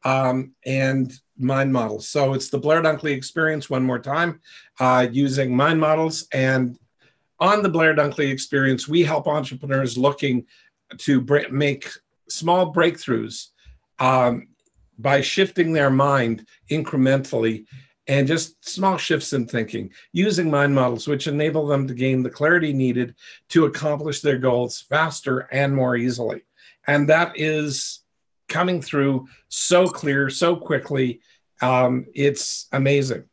and mind models. So it's the Blair Dunkley experience one more time, using mind models. And on the Blair Dunkley experience, we help entrepreneurs looking to make small breakthroughs by shifting their mind incrementally, and just small shifts in thinking using mind models, which enable them to gain the clarity needed to accomplish their goals faster and more easily. And that is coming through so clear, so quickly. It's amazing.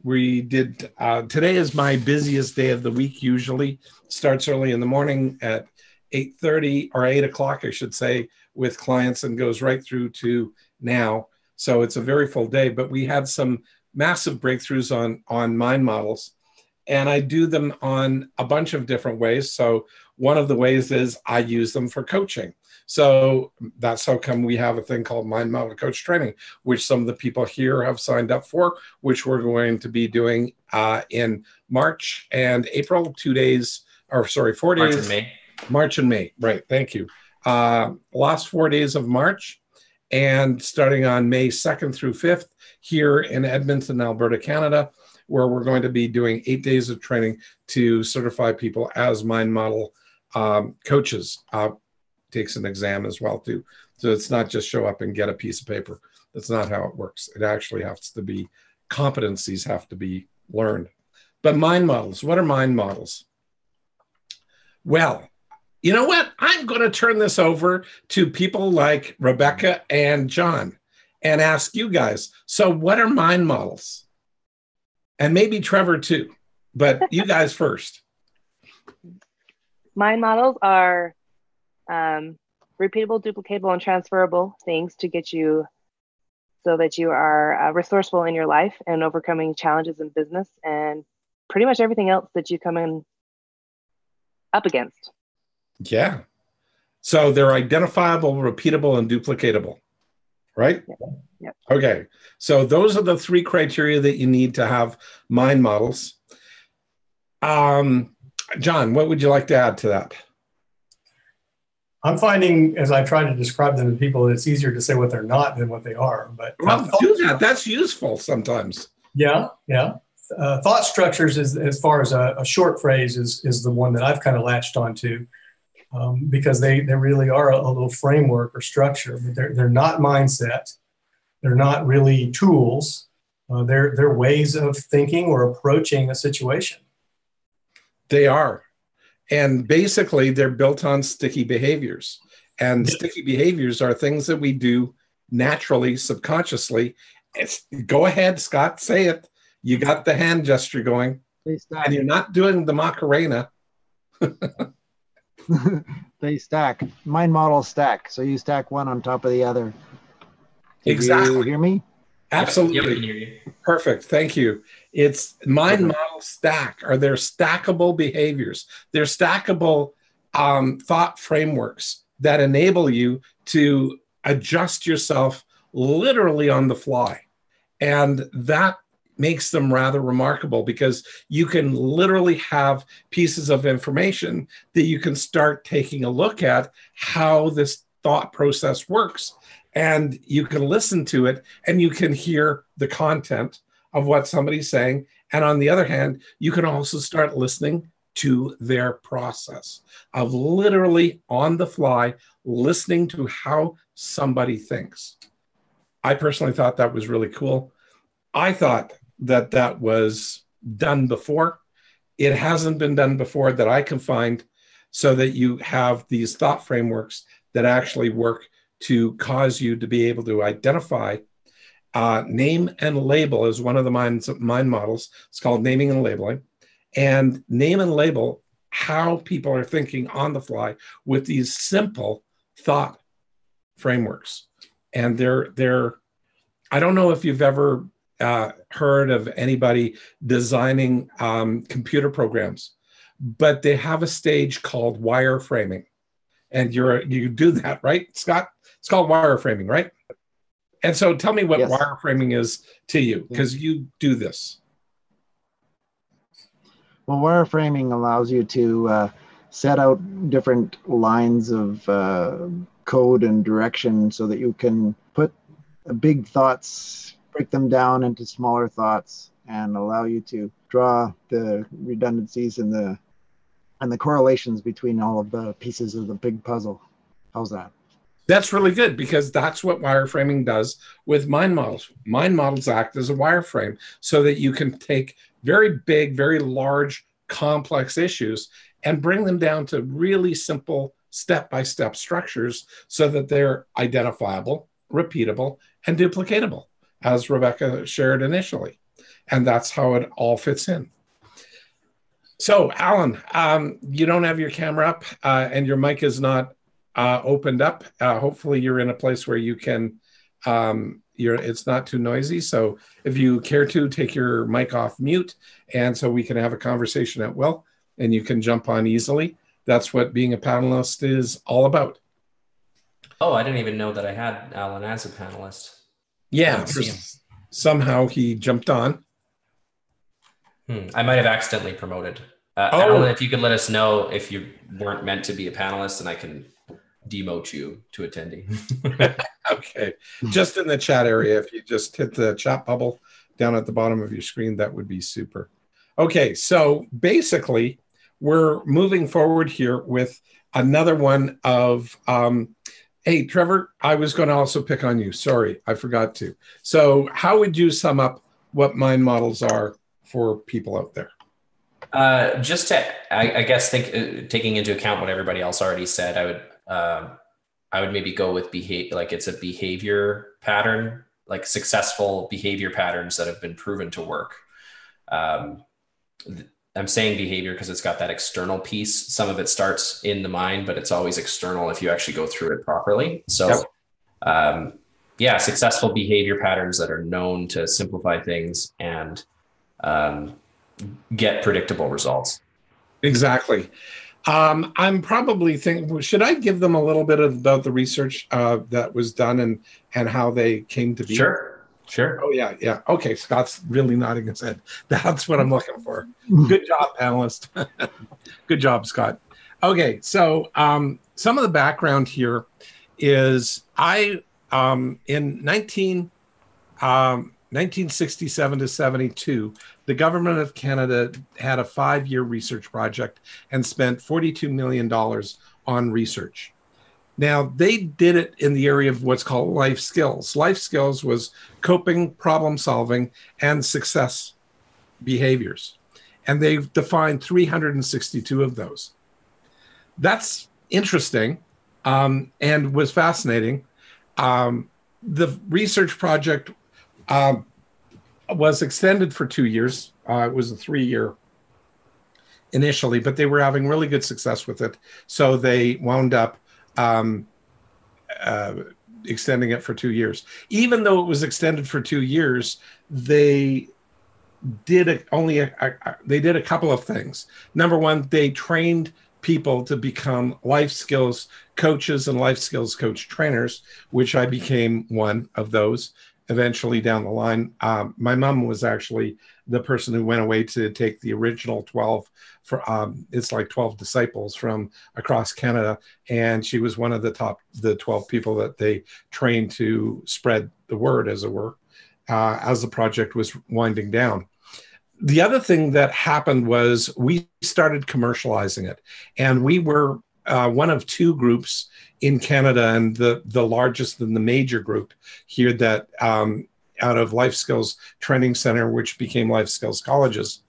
We did, today is my busiest day of the week, usually. Starts early in the morning at 8:30 or 8 o'clock, I should say, with clients, and goes right through to now. So it's a very full day, but we had some massive breakthroughs on mind models. And I do them on a bunch of different ways. So one of the ways is I use them for coaching. So that's how come we have a thing called Mind Model Coach Training, which some of the people here have signed up for, which we're going to be doing in March and April, 4 days. March and May. March and May, right, thank you. Last 4 days of March, and starting on May 2nd through 5th here in Edmonton, Alberta, Canada, where we're going to be doing 8 days of training to certify people as mind model coaches. Takes an exam as well too. So it's not just show up and get a piece of paper. That's not how it works. It actually has to be, competencies have to be learned. But mind models, what are mind models? Well, you know what? I'm going to turn this over to people like Rebecca and John and ask you guys. So what are mind models? And maybe Trevor too, but you guys first. Mind models are repeatable, duplicatable, and transferable things to get you so that you are resourceful in your life and overcoming challenges in business and pretty much everything else that you come in up against. Yeah. So they're identifiable, repeatable, and duplicatable, right? Yep. Okay. So those are the 3 criteria that you need to have mind models. John, what would you like to add to that? I'm finding, as I try to describe them to people, it's easier to say what they're not than what they are. But well, do that. That's useful sometimes. Yeah. Thought structures, as far as a short phrase, is the one that I've kind of latched onto, because they really are a little framework or structure. They're not mindset. They're not really tools. They're ways of thinking or approaching a situation. They are. And basically, they're built on sticky behaviors. And sticky behaviors are things that we do naturally, subconsciously. Go ahead, Scott, say it. You got the hand gesture going. And you're not doing the Macarena. They stack. Mind models stack. So you stack one on top of the other. Exactly. You hear me? Absolutely. Yep, I can hear you. Perfect. Thank you. It's mind model stack. Are there stackable behaviors? They're stackable thought frameworks that enable you to adjust yourself literally on the fly. And that makes them rather remarkable, because you can literally have pieces of information that you can start taking a look at how this thought process works. And you can listen to it and you can hear the content of what somebody's saying. And on the other hand, you can also start listening to their process of literally on the fly, listening to how somebody thinks. I personally thought that was really cool. I thought that was done before. It hasn't been done before that I can find, so that you have these thought frameworks that actually work to cause you to be able to identify. Name and label is one of the mind models. It's called naming and labeling. And name and label how people are thinking on the fly with these simple thought frameworks. And they're I don't know if you've ever heard of anybody designing computer programs, but they have a stage called wireframing. And you do that, right, Scott? It's called wireframing, right? And so tell me what wireframing is to you, because you do this. Well, wireframing allows you to set out different lines of code and direction so that you can put big thoughts, break them down into smaller thoughts, and allow you to draw the redundancies and the correlations between all of the pieces of the big puzzle. How's that? That's really good, because that's what wireframing does with mind models. Mind models act as a wireframe so that you can take very big, very large, complex issues and bring them down to really simple step-by-step structures so that they're identifiable, repeatable, and duplicatable, as Rebecca shared initially. And that's how it all fits in. So, Alan, you don't have your camera up and your mic is not opened up. Hopefully you're in a place where you can, it's not too noisy. So if you care to, take your mic off mute, and so we can have a conversation at will, and you can jump on easily. That's what being a panelist is all about. Oh, I didn't even know that I had Alan as a panelist. Yeah, somehow he jumped on. I might have accidentally promoted. Alan, if you could let us know if you weren't meant to be a panelist, and I can demote you to attendee. Okay. Just in the chat area, if you just hit the chat bubble down at the bottom of your screen, that would be super. Okay, so basically, we're moving forward here with another one of, hey, Trevor, I was going to also pick on you. Sorry, I forgot to. So how would you sum up what mind models are for people out there? Just to, I guess, taking into account what everybody else already said, I would maybe go with behavior, like it's a behavior pattern, like successful behavior patterns that have been proven to work. I'm saying behavior because it's got that external piece. Some of it starts in the mind, but it's always external if you actually go through it properly. So, yeah, successful behavior patterns that are known to simplify things and get predictable results. Exactly. I'm probably thinking, should I give them a little bit about the research that was done and how they came to be? Sure. Oh, yeah. Okay, Scott's really nodding his head. That's what I'm looking for. Good job, panelist. Good job, Scott. Okay, so some of the background here is in 1967 to 72, the government of Canada had a 5-year research project and spent $42 million on research. Now, they did it in the area of what's called life skills. Life skills was coping, problem solving, and success behaviors. And they've defined 362 of those. That's interesting and was fascinating. The research project was extended for 2 years. It was a 3-year initially, but they were having really good success with it. So they wound up extending it for 2 years. Even though it was extended for 2 years, they did a couple of things. Number one, they trained people to become life skills coaches and life skills coach trainers, which I became one of those eventually down the line. My mom was actually the person who went away to take the original 12 for it's like 12 disciples from across Canada, and she was one of the 12 people that they trained to spread the word, as it were, as the project was winding down. The other thing that happened was we started commercializing it, and we were one of 2 groups in Canada, and the largest and the major group here that out of Life Skills Training Center, which became Life Skills Colleges.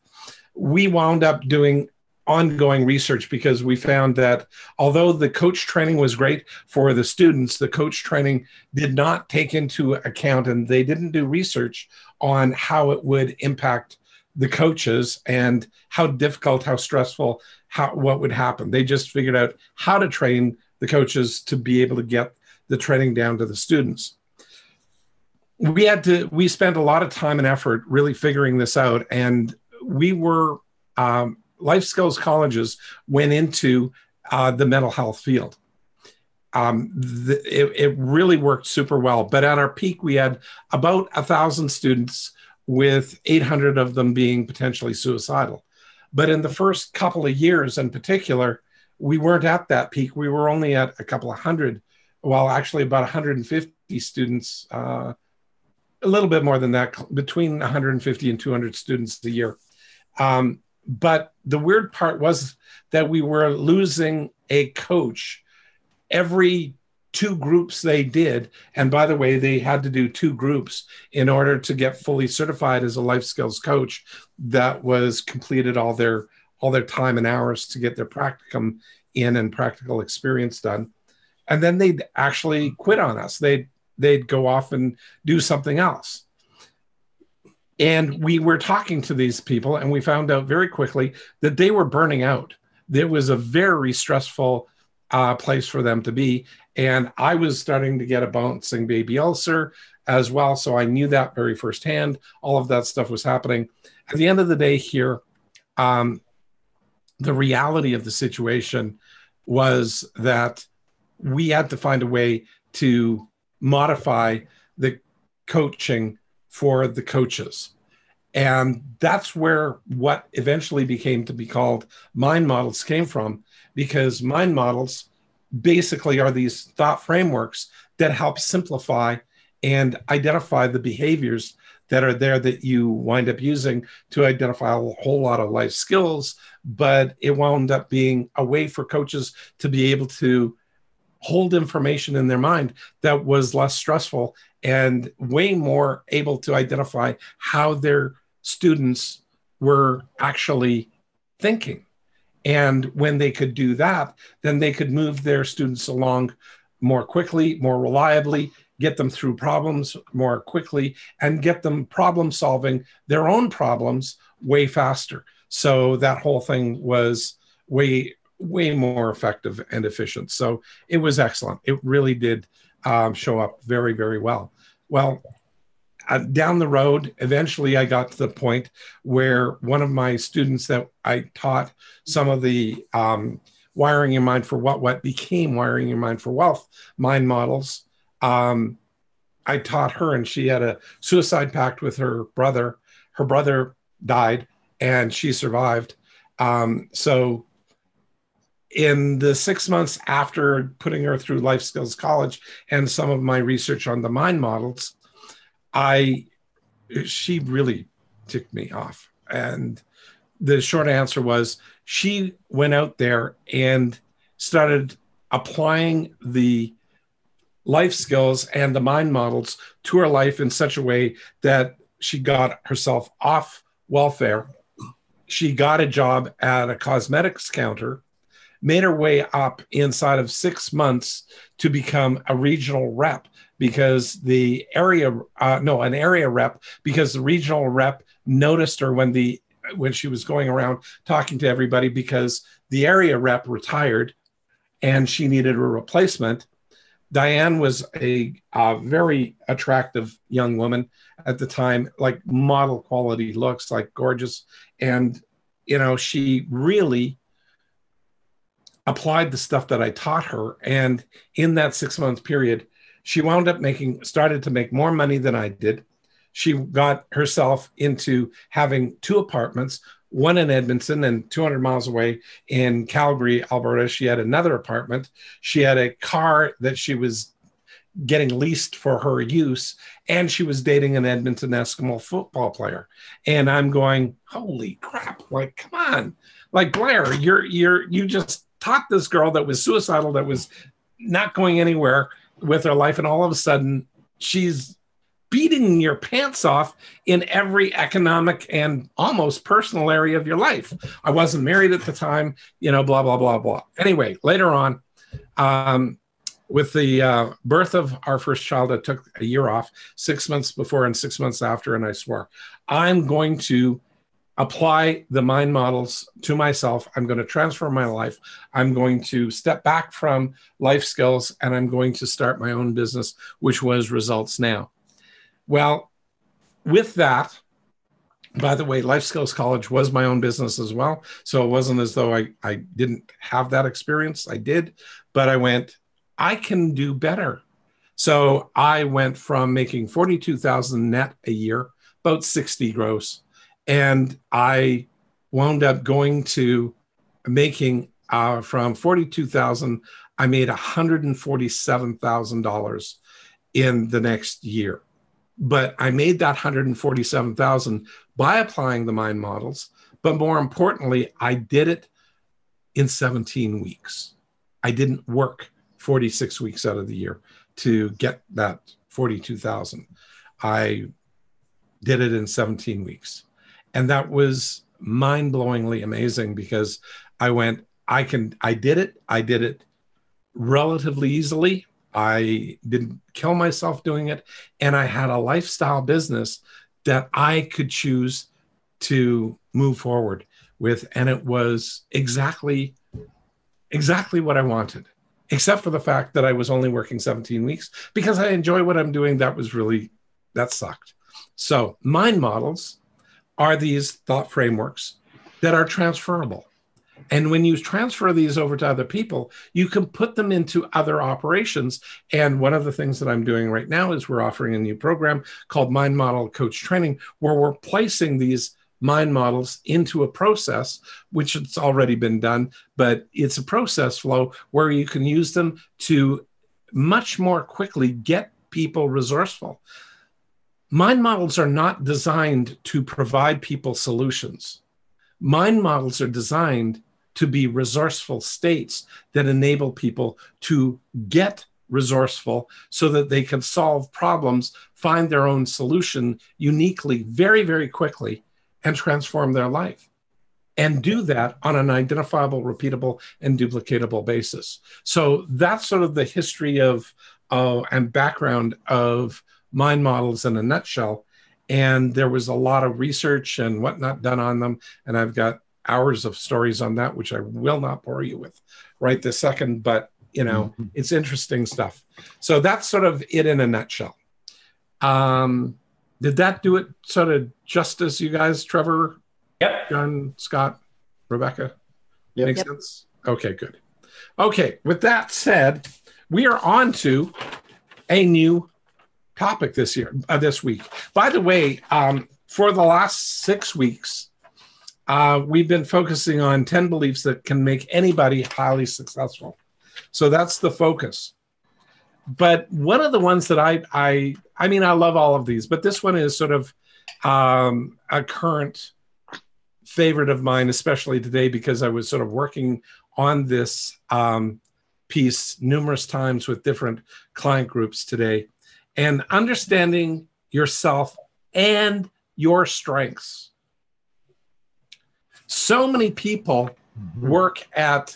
We wound up doing ongoing research because we found that although the coach training was great for the students, the coach training did not take into account, and they didn't do research on how it would impact the coaches and how difficult, how stressful, what would happen. They just figured out how to train the coaches to be able to get the training down to the students. We spent a lot of time and effort really figuring this out, and we were Life Skills Colleges went into the mental health field. It really worked super well, but at our peak we had about 1,000 students, with 800 of them being potentially suicidal. But in the first couple of years in particular, we weren't at that peak. We were only at a couple of hundred, well, actually about 150 students a little bit more than that, between 150 and 200 students a year. But the weird part was that we were losing a coach every 2 groups they did. And by the way, they had to do 2 groups in order to get fully certified as a life skills coach. That was completed all their time and hours to get their practicum in and practical experience done. And then they'd actually quit on us. They'd go off and do something else. And we were talking to these people, and we found out very quickly that they were burning out. It was a very stressful place for them to be. And I was starting to get a bouncing baby ulcer as well. So I knew that very firsthand. All of that stuff was happening. At the end of the day here, the reality of the situation was that we had to find a way to modify the coaching for the coaches. And that's where what eventually became to be called mind models came from, because mind models basically are these thought frameworks that help simplify and identify the behaviors that are there that you wind up using to identify a whole lot of life skills. But it wound up being a way for coaches to be able to hold information in their mind that was less stressful and way more able to identify how their students were actually thinking. And when they could do that, then they could move their students along more quickly, more reliably, get them through problems more quickly, and get them problem solving their own problems way faster. So that whole thing was way more effective and efficient. So it was excellent. It really did show up very, very well. Well, down the road, eventually I got to the point where one of my students that I taught some of the wiring your mind for what became wiring your mind for wealth mind models. I taught her, and she had a suicide pact with her brother. Her brother died and she survived. So in the 6 months after putting her through Life Skills College and some of my research on the mind models, she really ticked me off. And the short answer was she went out there and started applying the life skills and the mind models to her life in such a way that she got herself off welfare. She got a job at a cosmetics counter, made her way up inside of 6 months to become a regional rep, because the area, an area rep, because the regional rep noticed her when she was going around talking to everybody, because the area rep retired and she needed a replacement. Diane was a very attractive young woman at the time, like model quality looks, like gorgeous. And, she really applied the stuff that I taught her. And in that 6 month period, she wound up started to make more money than I did. She got herself into having 2 apartments, one in Edmonton and 200 miles away in Calgary, Alberta. She had another apartment. She had a car that she was getting leased for her use, and she was dating an Edmonton Eskimo football player. And I'm going, holy crap, like, come on. Like, Blair, you just taught this girl that was suicidal, that was not going anywhere with her life, and all of a sudden she's beating your pants off in every economic and almost personal area of your life. I wasn't married at the time, blah, blah, blah, blah. Anyway, later on, with the birth of our first child, I took a year off, 6 months before and 6 months after, and I swore, I'm going to apply the mind models to myself. I'm going to transform my life. I'm going to step back from life skills, and I'm going to start my own business, which was Results Now. Well, with that, by the way, Life Skills College was my own business as well. So it wasn't as though I didn't have that experience. I did, but I went, I can do better. So I went from making 42,000 net a year, about 60 gross. And I wound up going to making from 42,000, I made $147,000 in the next year. But I made that 147,000 by applying the mind models. But more importantly, I did it in 17 weeks. I didn't work 46 weeks out of the year to get that 42,000. I did it in 17 weeks. And that was mind-blowingly amazing because I did it relatively easily. I didn't kill myself doing it. And I had a lifestyle business that I could choose to move forward with. And it was exactly what I wanted, except for the fact that I was only working 17 weeks because I enjoy what I'm doing. That sucked. So mind models are these thought frameworks that are transferable. And when you transfer these over to other people, you can put them into other operations. And one of the things that I'm doing right now is we're offering a new program called Mind Model Coach Training, where we're placing these mind models into a process, which it's already been done, but it's a process flow where you can use them to much more quickly get people resourceful. Mind models are not designed to provide people solutions. Mind models are designed to be resourceful states that enable people to get resourceful so that they can solve problems, find their own solution uniquely, very, very quickly, and transform their life. And do that on an identifiable, repeatable, and duplicatable basis. So that's sort of the history of and background of mind models in a nutshell. And there was a lot of research and whatnot done on them. And I've got hours of stories on that, which I will not bore you with right this second, but it's interesting stuff. So that's sort of it in a nutshell. Did that do it sort of justice, you guys, Trevor? Yep. John, Scott, Rebecca? Yep. Makes sense? Okay, good. Okay, with that said, we are on to a new topic this week. By the way, for the last 6 weeks, we've been focusing on 10 beliefs that can make anybody highly successful. So that's the focus. But one of the ones that I love all of these, but this one is sort of a current favorite of mine, especially today, because I was sort of working on this piece numerous times with different client groups today. And understanding yourself and your strengths. So many people work at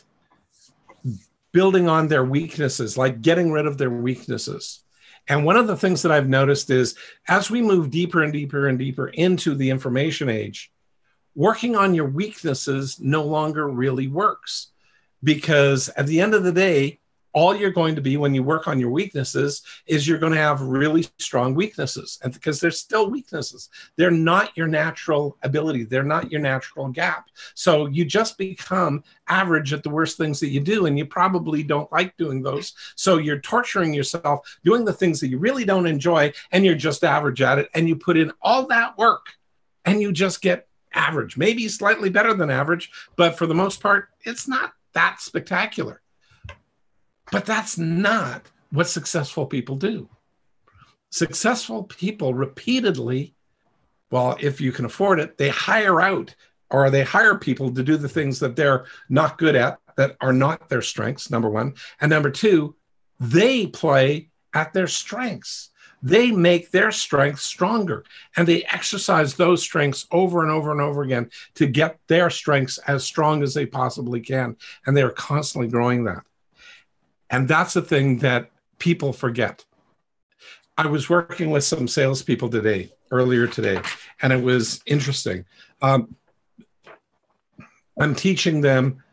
building on their weaknesses, like getting rid of their weaknesses. And one of the things that I've noticed is as we move deeper and deeper and deeper into the information age, working on your weaknesses no longer really works. Because at the end of the day, all you're going to be when you work on your weaknesses is you're going to have really strong weaknesses. And because they're still weaknesses, they're not your natural ability. They're not your natural gap. So you just become average at the worst things that you do. And you probably don't like doing those. So you're torturing yourself, doing the things that you really don't enjoy, and you're just average at it. And you put in all that work and you just get average, maybe slightly better than average. But for the most part, it's not that spectacular. But that's not what successful people do. Successful people repeatedly, well, if you can afford it, they hire out or they hire people to do the things that they're not good at, that are not their strengths, number one. And number two, they play at their strengths. They make their strengths stronger and they exercise those strengths over and over and over again to get their strengths as strong as they possibly can. And they're constantly growing that. And that's the thing that people forget. I was working with some salespeople earlier today, and it was interesting. I'm teaching them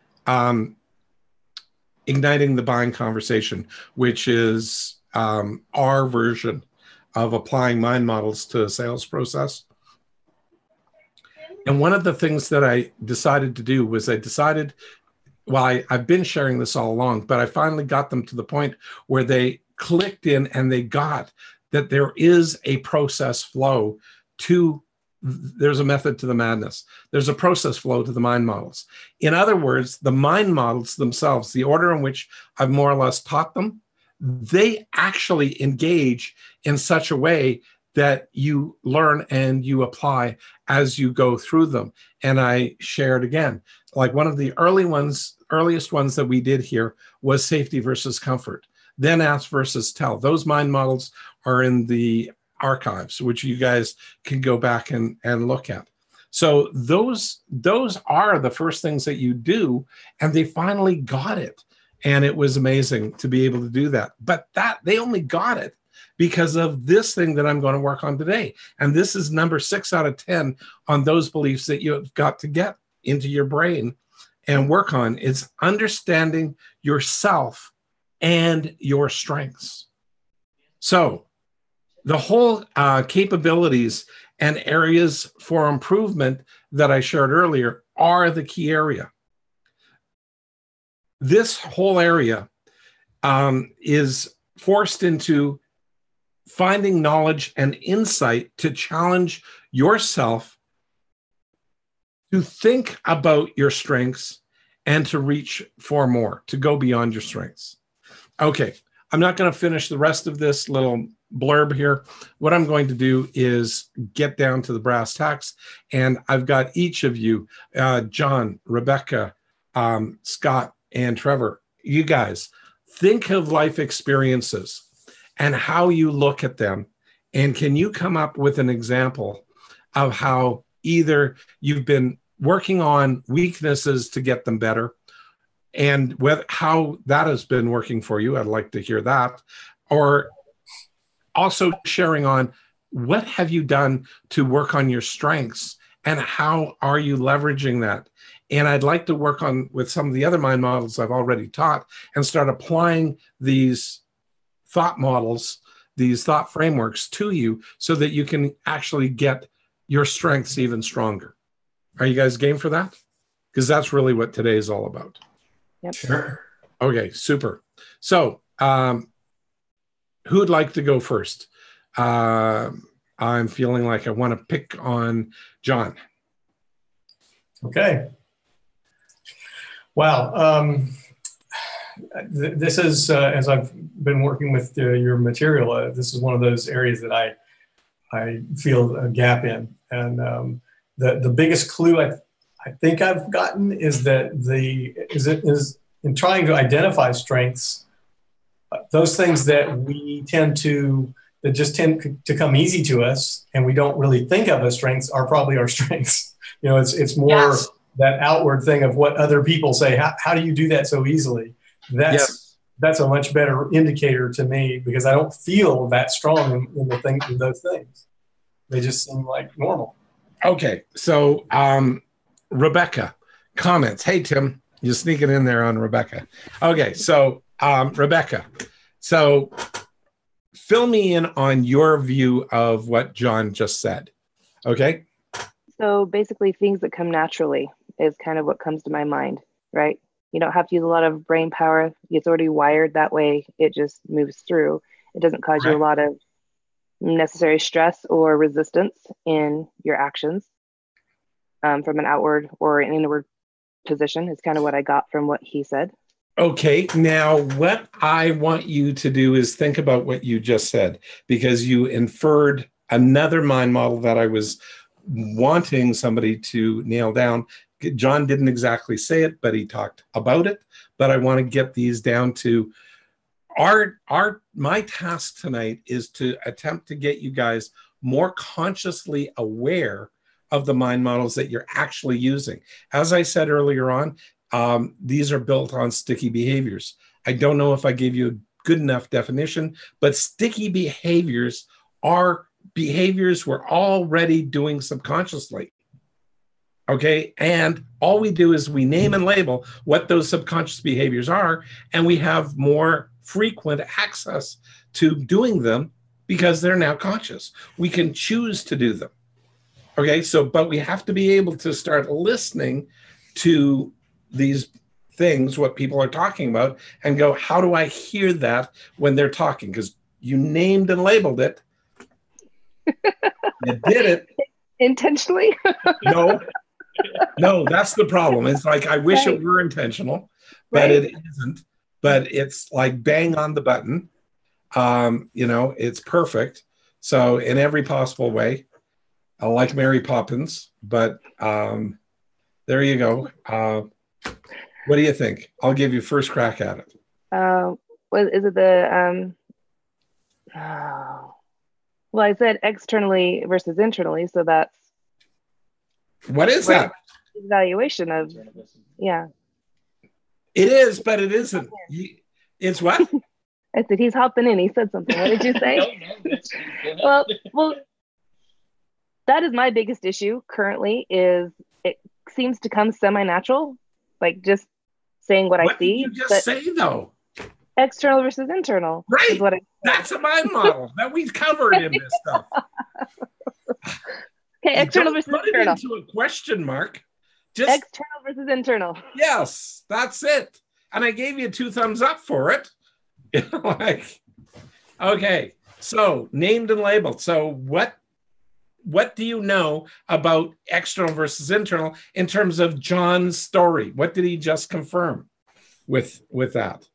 igniting the buying conversation, which is our version of applying mind models to a sales process. And one of the things that I decided to do was I've been sharing this all along, but I finally got them to the point where they clicked in and they got that there is a process flow there's a method to the madness. There's a process flow to the mind models. In other words, the mind models themselves, the order in which I've more or less taught them, they actually engage in such a way that you learn and you apply as you go through them. And I shared again, like one of the earliest ones that we did here was safety versus comfort, then ask versus tell. Those mind models are in the archives, which you guys can go back and look at. So those are the first things that you do, and they finally got it. And it was amazing to be able to do that. But that they only got it because of this thing that I'm going to work on today. And this is number 6 out of 10 on those beliefs that you've got to get into your brain and work on. It's understanding yourself and your strengths. So the whole capabilities and areas for improvement that I shared earlier are the key area. This whole area is forced into finding knowledge and insight to challenge yourself to think about your strengths and to reach for more, to go beyond your strengths. Okay, I'm not going to finish the rest of this little blurb here. What I'm going to do is get down to the brass tacks, and I've got each of you, John, Rebecca, Scott, and Trevor, you guys, think of life experiences and how you look at them. And can you come up with an example of how either you've been working on weaknesses to get them better, and how that has been working for you? I'd like to hear that. Or also sharing on what have you done to work on your strengths and how are you leveraging that? And I'd like to work on with some of the other mind models I've already taught and start applying these thought models, these thought frameworks to you so that you can actually get your strengths even stronger. Are you guys game for that? Because that's really what today is all about. Yep. Sure. Okay, super. So who would like to go first? I'm feeling like I want to pick on John. Okay. Wow. This is, as I've been working with your material, this is one of those areas that I feel a gap in. And the biggest clue I think I've gotten is that is in trying to identify strengths, those things that just tend to come easy to us and we don't really think of as strengths are probably our strengths. You know, it's more Yes. that outward thing of what other people say. How do you do that so easily? That's a much better indicator to me, because I don't feel that strong in those things. They just seem like normal. Okay, so Rebecca, comments. Hey, Tim, you're sneaking in there on Rebecca. Okay, so Rebecca, so fill me in on your view of what John just said. Okay? So basically, things that come naturally is kind of what comes to my mind, right? You don't have to use a lot of brain power. It's already wired that way. It just moves through. It doesn't cause you a lot of necessary stress or resistance in your actions from an outward or an inward position is kind of what I got from what he said. Okay, now what I want you to do is think about what you just said, because you inferred another mind model that I was wanting somebody to nail down. John didn't exactly say it, but he talked about it. But I want to get these down to my task tonight is to attempt to get you guys more consciously aware of the mind models that you're actually using. As I said earlier on, these are built on sticky behaviors. I don't know if I gave you a good enough definition, but sticky behaviors are behaviors we're already doing subconsciously. Okay, and all we do is we name and label what those subconscious behaviors are, and we have more frequent access to doing them because they're now conscious. We can choose to do them. Okay, so, but we have to be able to start listening to these things, what people are talking about, and go, how do I hear that when they're talking? Because you named and labeled it. You did it. Intentionally? No, that's the problem. It's like, I wish it were intentional, but it isn't. But it's like bang on the button. It's perfect. So in every possible way, I like Mary Poppins, but there you go. What do you think? I'll give you first crack at it. What is it? Oh, well, I said externally versus internally, so that's What is right. that? Evaluation of, yeah. It is, but it isn't. It's what? I said he's hopping in. He said something. What did you say? well, that is my biggest issue currently. Is it seems to come semi-natural, like just saying what I see. What did you just say though? External versus internal. Right. Is what That's a mind model that we've covered in this stuff. Okay, external versus put internal. It into a question mark. Just external versus internal. Yes, that's it. And I gave you 2 thumbs up for it. Like, okay, so named and labeled. So what do you know about external versus internal in terms of John's story? What did he just confirm with that?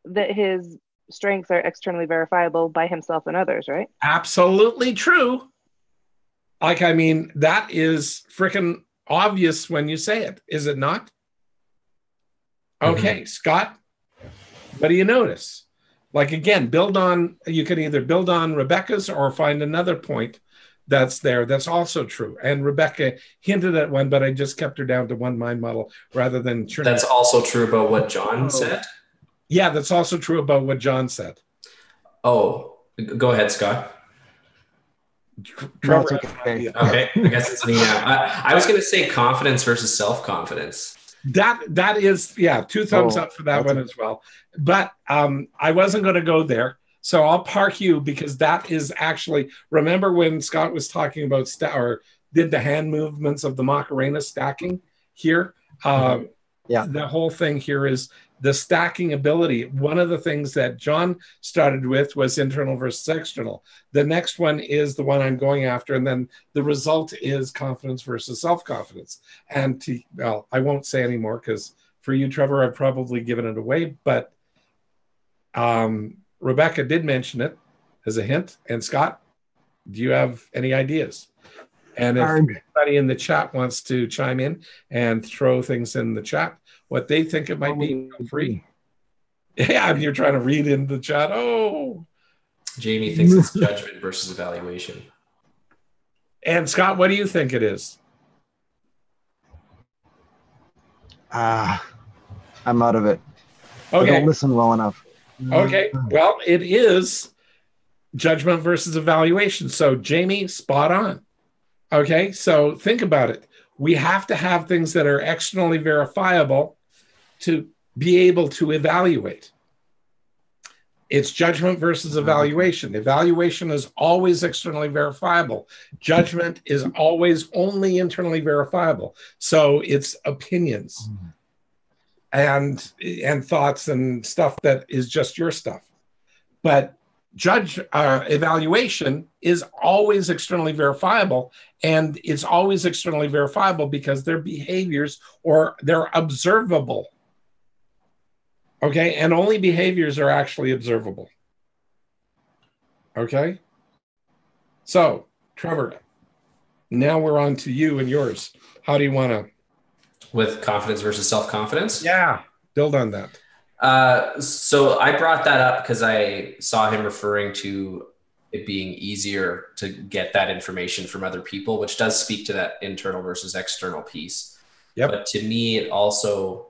That his strengths are externally verifiable by himself and others, right? Absolutely true. Like, I mean, that is freaking obvious when you say it, is it not? Okay, Scott, what do you notice? Like, again, you can either build on Rebecca's or find another point that's there that's also true. And Rebecca hinted at one, but I just kept her down to one mind model rather than... That's also true about what John said? Yeah, that's also true about what John said. Oh, go ahead, Scott. Trevor, no, okay. Okay, I guess it's me now. I was going to say confidence versus self-confidence. That is, yeah, 2 thumbs up for that one as well. But I wasn't going to go there. So I'll park you because that is actually, remember when Scott was talking about or did the hand movements of the Macarena stacking here? Yeah. The whole thing here is the stacking ability. One of the things that John started with was internal versus external. The next one is the one I'm going after. And then the result is confidence versus self-confidence. And well, I won't say anymore because for you, Trevor, I've probably given it away. But Rebecca did mention it as a hint. And Scott, do you have any ideas? And if anybody in the chat wants to chime in and throw things in the chat, what they think it might be, feel free. Yeah, you're trying to read in the chat. Oh. Jamie thinks it's judgment versus evaluation. And Scott, what do you think it is? I'm out of it. Okay. I don't listen well enough. Okay. Well, it is judgment versus evaluation. So Jamie, spot on. Okay. So think about it. We have to have things that are externally verifiable to be able to evaluate. It's judgment versus evaluation. Evaluation is always externally verifiable. Judgment is always only internally verifiable. So it's opinions and thoughts and stuff that is just your stuff. But evaluation is always externally verifiable, and it's always externally verifiable because their behaviors or they're observable. Okay, and only behaviors are actually observable. Okay, so Trevor, now we're on to you and yours. How do you want to? With confidence versus self-confidence? Yeah, build on that. So I brought that up because I saw him referring to it being easier to get that information from other people, which does speak to that internal versus external piece. Yep. But to me, it also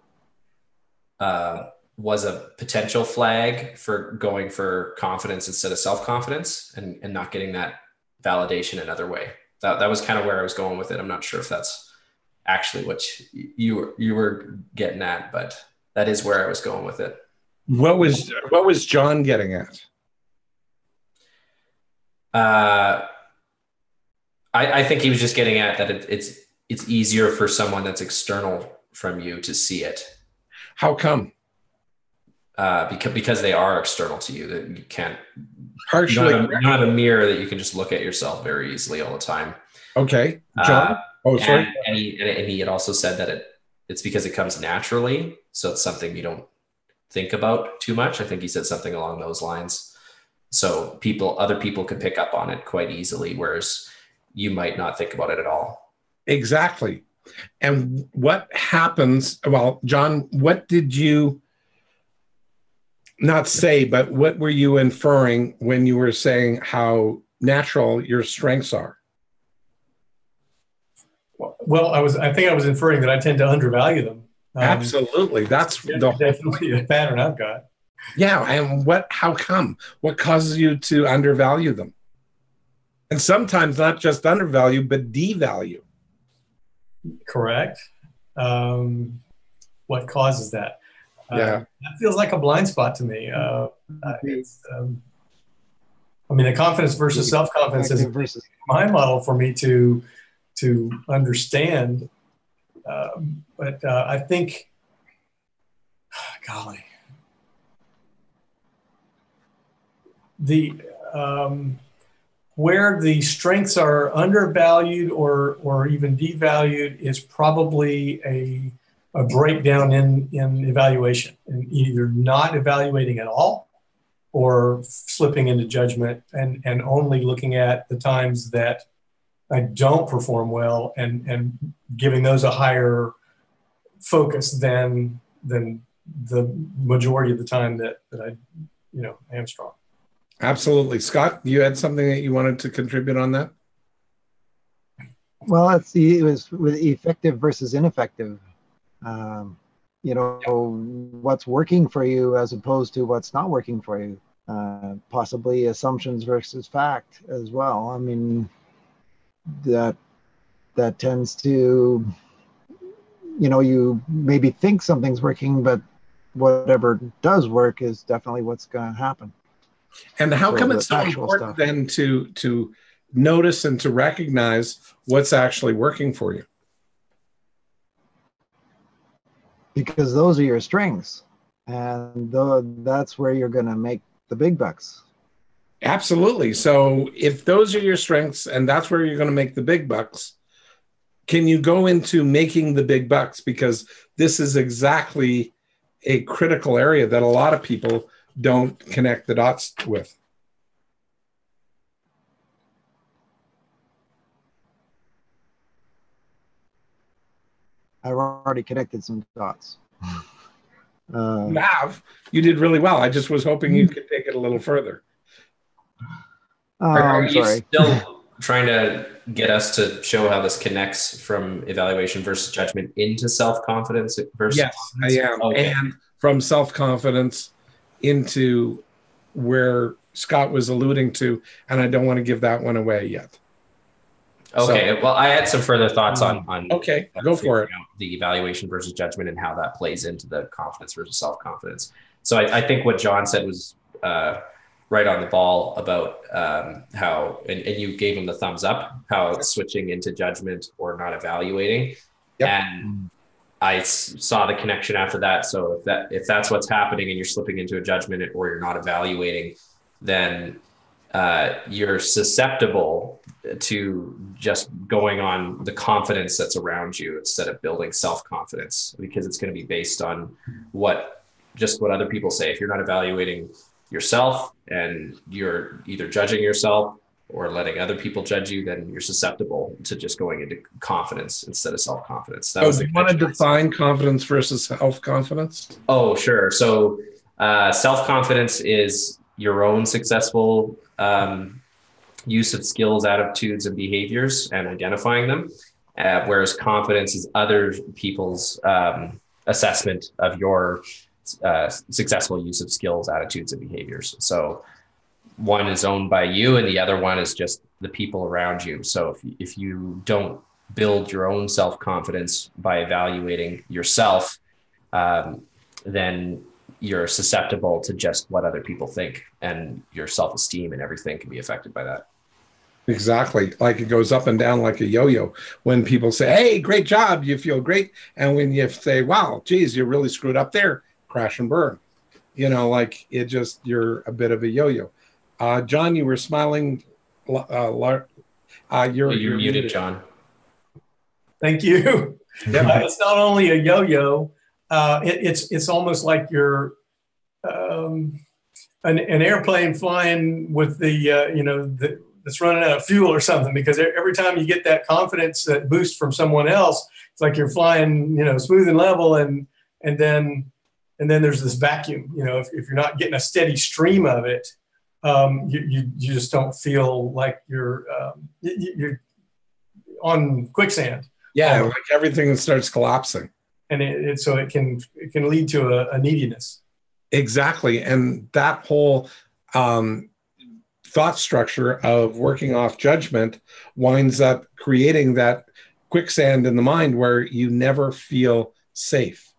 was a potential flag for going for confidence instead of self-confidence and not getting that validation another way. That was kind of where I was going with it. I'm not sure if that's actually what you were getting at, but that is where I was going with it. What was John getting at? I think he was just getting at that it's easier for someone that's external from you to see it. How come? Because they are external to you, that you can't. Partially, you don't have a mirror that you can just look at yourself very easily all the time. Okay, John. Sorry. And he had also said that it's because it comes naturally, so it's something you don't think about too much. I think he said something along those lines. So other people could pick up on it quite easily, whereas you might not think about it at all. Exactly. And what happens? Well, John, what did you not say, but what were you inferring when you were saying how natural your strengths are? Well, I think I was inferring that I tend to undervalue them. Absolutely. That's definitely a pattern I've got. Yeah. And how come? What causes you to undervalue them? And sometimes not just undervalue, but devalue. Correct. What causes that? Yeah. That feels like a blind spot to me. The confidence versus self-confidence is my model for me to understand. But I think, golly, where the strengths are undervalued or even devalued is probably a breakdown in evaluation, and either not evaluating at all or slipping into judgment and only looking at the times that I don't perform well and giving those a higher focus than the majority of the time that I am strong. Absolutely. Scott, you had something that you wanted to contribute on that? Well, it was with effective versus ineffective. What's working for you as opposed to what's not working for you. Possibly assumptions versus fact as well. I mean, that tends to, you maybe think something's working, but whatever does work is definitely what's going to happen. And how come it's so important then to notice and to recognize what's actually working for you? Because those are your strengths, and that's where you're going to make the big bucks. Absolutely. So if those are your strengths and that's where you're going to make the big bucks, can you go into making the big bucks? Because this is exactly a critical area that a lot of people don't connect the dots with. I've already connected some dots. You have. You did really well. I just was hoping you could take it a little further. Are you still trying to get us to show how this connects from evaluation versus judgment into self-confidence versus Yes, confidence? I am. Okay. And from self-confidence into where Scott was alluding to, and I don't want to give that one away yet. Okay. Well, I had some further thoughts on okay, go for it. The evaluation versus judgment and how that plays into the confidence versus self-confidence. So I think what John said was right on the ball about how, and you gave him the thumbs up, how it's switching into judgment or not evaluating. Yep. And I saw the connection after that. So if that's what's happening and you're slipping into a judgment or you're not evaluating, then you're susceptible to just going on the confidence that's around you instead of building self-confidence, because it's going to be based on what other people say. If you're not evaluating yourself and you're either judging yourself or letting other people judge you, then you're susceptible to just going into confidence instead of self-confidence. So do you want to define confidence versus self-confidence? Oh, sure. So self-confidence is your own successful use of skills, attitudes, and behaviors and identifying them, whereas confidence is other people's assessment of your successful use of skills, attitudes, and behaviors. So one is owned by you and the other one is just the people around you. So if you don't build your own self-confidence by evaluating yourself, then you're susceptible to just what other people think, and your self-esteem and everything can be affected by that. Exactly. Like it goes up and down like a yo-yo. When people say, hey, great job, you feel great. And when you say, wow, geez, you really screwed up there, crash and burn. Like you're a bit of a yo-yo. John, you were smiling. You're muted, John. Thank you. Yeah. It's not only a yo-yo. It's almost like you're an airplane flying with that's running out of fuel or something, because every time you get that confidence, that boost from someone else, it's like you're flying, smooth and level, and then there's this vacuum. If you're not getting a steady stream of it, you just don't feel like you're on quicksand. Yeah, like everything starts collapsing. And so it can lead to a neediness. Exactly. And that whole thought structure of working off judgment winds up creating that quicksand in the mind where you never feel safe.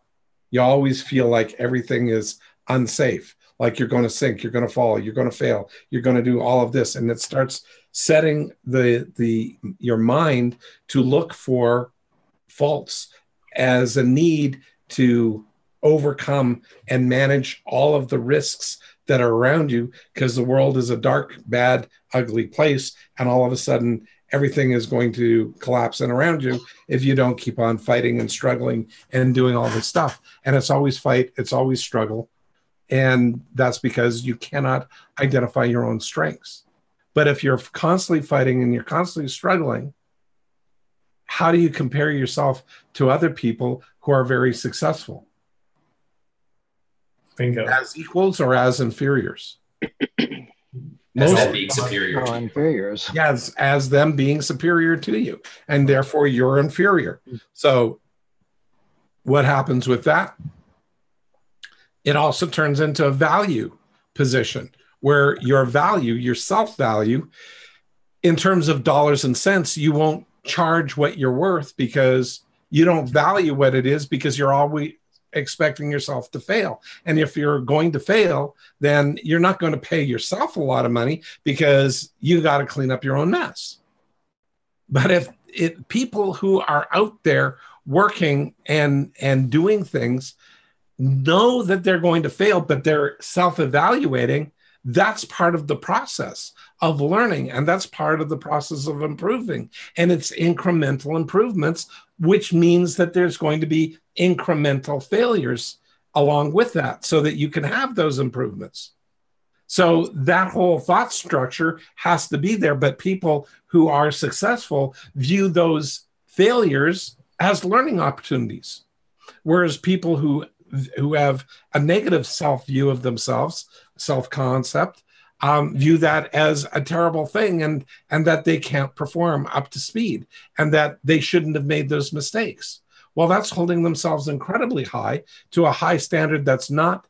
You always feel like everything is unsafe, like you're going to sink, you're going to fall, you're going to fail, you're going to do all of this. And it starts setting your mind to look for faults as a need to overcome and manage all of the risks that are around you, because the world is a dark, bad, ugly place. And all of a sudden, everything is going to collapse in around you if you don't keep on fighting and struggling and doing all this stuff. And it's always fight, it's always struggle. And that's because you cannot identify your own strengths. But if you're constantly fighting and you're constantly struggling, how do you compare yourself to other people who are very successful? Bingo. As equals or as inferiors? As them being superior to you. Inferiors. Yes, as them being superior to you, and therefore you're inferior. So what happens with that? It also turns into a value position where your value, your self-value, in terms of dollars and cents, you won't charge what you're worth because you don't value what it is, because you're always expecting yourself to fail. And if you're going to fail, then you're not going to pay yourself a lot of money because you got to clean up your own mess. But if people who are out there working and doing things know that they're going to fail, but they're self-evaluating, that's part of the process of learning. And that's part of the process of improving. And it's incremental improvements, which means that there's going to be incremental failures along with that so that you can have those improvements. So that whole thought structure has to be there. But people who are successful view those failures as learning opportunities. Whereas people who have a negative self-view of themselves, self-concept, view that as a terrible thing, and that they can't perform up to speed and that they shouldn't have made those mistakes. Well, that's holding themselves incredibly high to a high standard that's not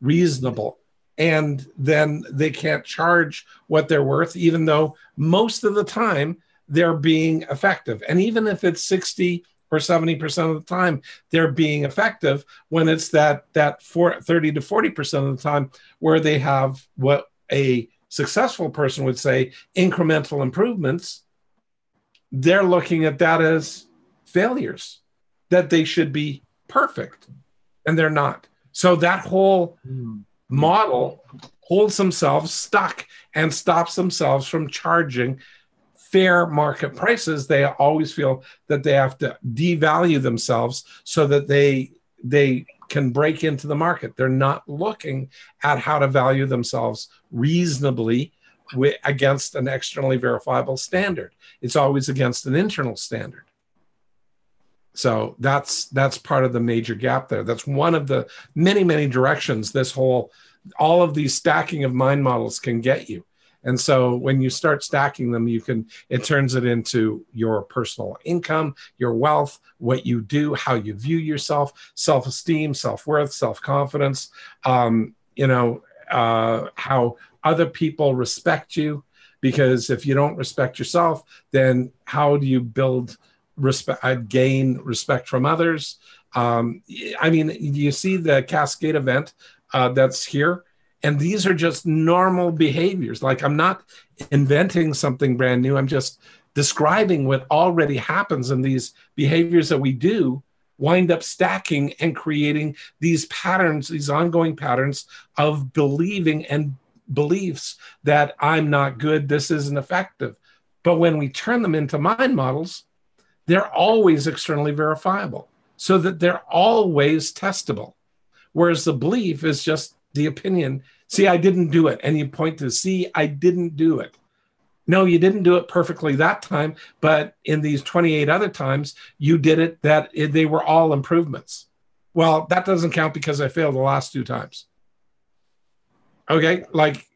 reasonable. And then they can't charge what they're worth, even though most of the time they're being effective. And even if it's 60 or 70% of the time they're being effective, when it's that 30 to 40% of the time where they have what a successful person would say incremental improvements, they're looking at that as failures, that they should be perfect, and they're not. So that whole model holds themselves stuck and stops themselves from charging fair market prices. They always feel that they have to devalue themselves so that they can break into the market. They're not looking at how to value themselves reasonably against an externally verifiable standard. It's always against an internal standard. So that's part of the major gap there. That's one of the many, many directions all of these stacking of mind models can get you. And so when you start stacking them, it turns it into your personal income, your wealth, what you do, how you view yourself, self-esteem, self-worth, self-confidence, how other people respect you. Because if you don't respect yourself, then how do you gain respect from others? You see the Cascade event that's here. And these are just normal behaviors. Like, I'm not inventing something brand new. I'm just describing what already happens. And these behaviors that we do wind up stacking and creating these patterns, these ongoing patterns of believing and beliefs that I'm not good, this isn't effective. But when we turn them into mind models, they're always externally verifiable, so that they're always testable. Whereas the belief is just the opinion See, I didn't do it. And you point to, see, I didn't do it. No, you didn't do it perfectly that time, but in these 28 other times, you did it, they were all improvements. Well, that doesn't count because I failed the last 2 times. Okay, like,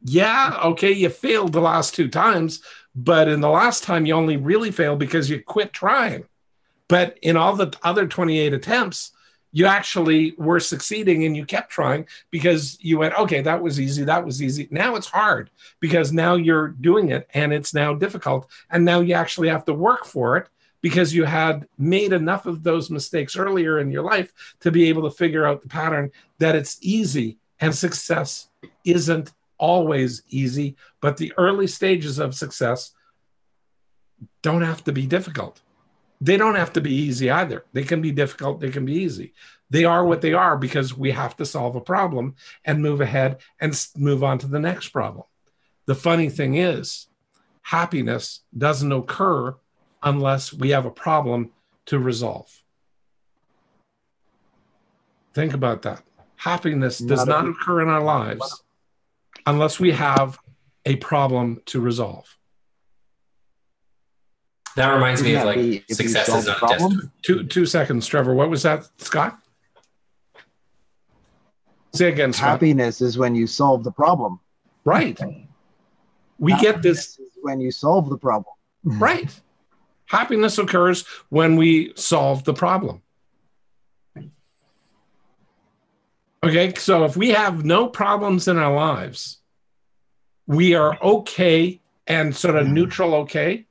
yeah, okay, you failed the last 2 times, but in the last time, you only really failed because you quit trying. But in all the other 28 attempts, you actually were succeeding and you kept trying because you went, okay, that was easy. That was easy. Now it's hard because now you're doing it and it's now difficult. And now you actually have to work for it because you had made enough of those mistakes earlier in your life to be able to figure out the pattern that it's easy. And success isn't always easy, but the early stages of success don't have to be difficult. They don't have to be easy either. They can be difficult. They can be easy. They are what they are because we have to solve a problem and move ahead and move on to the next problem. The funny thing is, happiness doesn't occur unless we have a problem to resolve. Think about that. Happiness does not occur in our lives unless we have a problem to resolve. That reminds me of like success is not a destiny. 2 seconds, Trevor. What was that, Scott? Say again, Scott. Happiness is when you solve the problem. Right. We get this. Is when you solve the problem. Right. Happiness occurs when we solve the problem. Okay, so if we have no problems in our lives, we are okay and sort of neutral okay.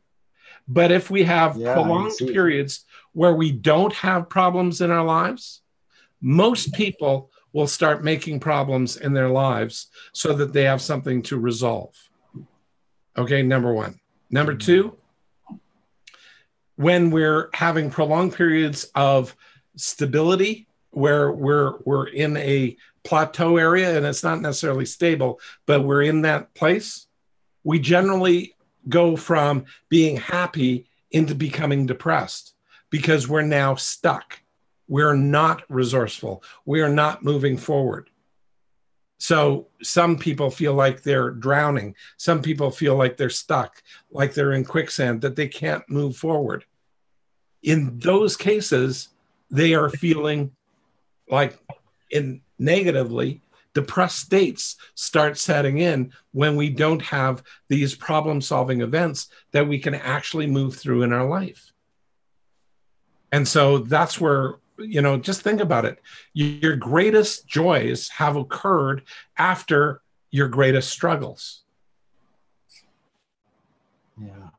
But if we have prolonged periods where we don't have problems in our lives, most people will start making problems in their lives so that they have something to resolve. Okay, number 1. Number 2, when we're having prolonged periods of stability, where we're in a plateau area and it's not necessarily stable, but we're in that place, we generally go from being happy into becoming depressed because we're now stuck. We're not resourceful. We are not moving forward. So some people feel like they're drowning. Some people feel like they're stuck, like they're in quicksand, that they can't move forward. In those cases, they are feeling like negatively depressed states start setting in when we don't have these problem-solving events that we can actually move through in our life. And so that's where, just think about it. Your greatest joys have occurred after your greatest struggles. Yeah.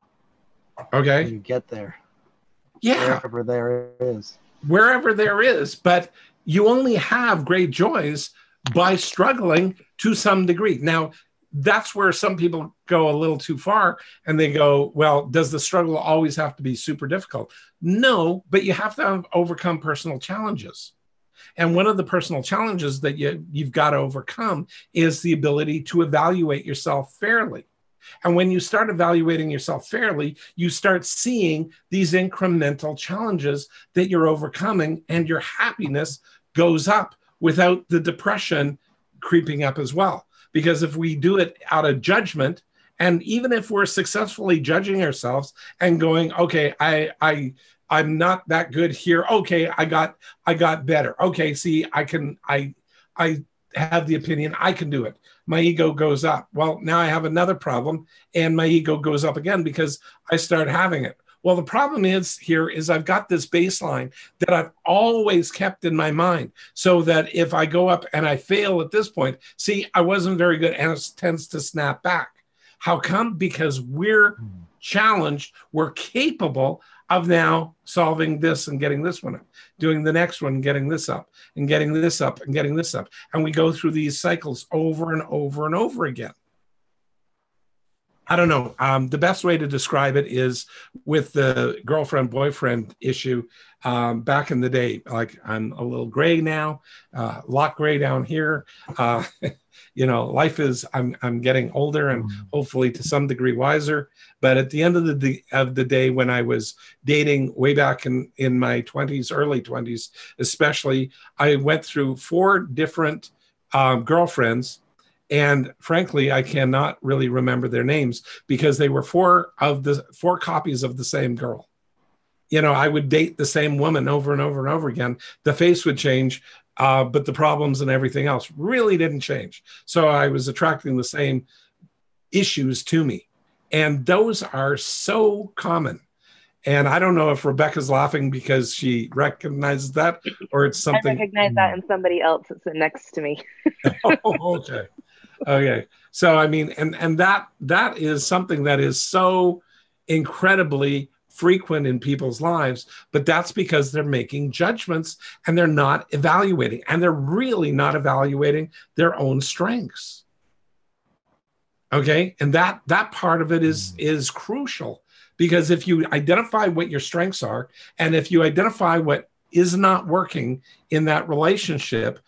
Okay. You get there. Yeah. Wherever there is. But you only have great joys by struggling to some degree. Now, that's where some people go a little too far and they go, well, does the struggle always have to be super difficult? No, but you have to overcome personal challenges. And one of the personal challenges that you've got to overcome is the ability to evaluate yourself fairly. And when you start evaluating yourself fairly, you start seeing these incremental challenges that you're overcoming, and your happiness goes up without the depression creeping up as well. Because if we do it out of judgment, and even if we're successfully judging ourselves and going, okay, I'm not that good here. Okay, I got better. Okay, see, I have the opinion I can do it. My ego goes up. Well, now I have another problem, and my ego goes up again because I start having it. Well, the problem is I've got this baseline that I've always kept in my mind, so that if I go up and I fail at this point, see, I wasn't very good, and it tends to snap back. How come? Because we're challenged. We're capable of now solving this and getting this one up, doing the next one, getting this up, and getting this up, and getting this up. And we go through these cycles over and over and over again. I don't know. The best way to describe it is with the girlfriend-boyfriend issue back in the day. Like, I'm a little gray now, a lot gray down here. Life is, I'm getting older and hopefully to some degree wiser. But at the end of the day, when I was dating way back in my 20s, early 20s especially, I went through 4 different girlfriends. And frankly, I cannot really remember their names because they were four copies of the same girl. You know, I would date the same woman over and over and over again. The face would change, but the problems and everything else really didn't change. So I was attracting the same issues to me. And those are so common. And I don't know if Rebecca's laughing because she recognizes that or it's something. I recognize that in somebody else that's next to me. Oh, okay. Okay. So, I mean, and that is something that is so incredibly frequent in people's lives, but that's because they're making judgments and they're not evaluating, and they're really not evaluating their own strengths. Okay. And that part of it is crucial, because if you identify what your strengths are, and if you identify what is not working in that relationship,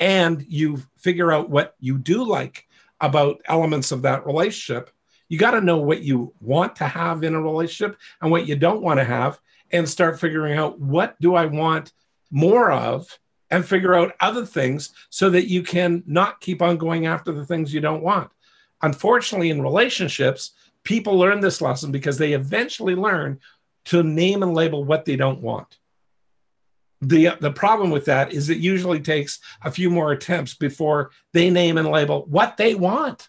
and you figure out what you do like about elements of that relationship, you got to know what you want to have in a relationship and what you don't want to have, and start figuring out what do I want more of, and figure out other things so that you can not keep on going after the things you don't want. Unfortunately, in relationships, people learn this lesson because they eventually learn to name and label what they don't want. The problem with that is it usually takes a few more attempts before they name and label what they want.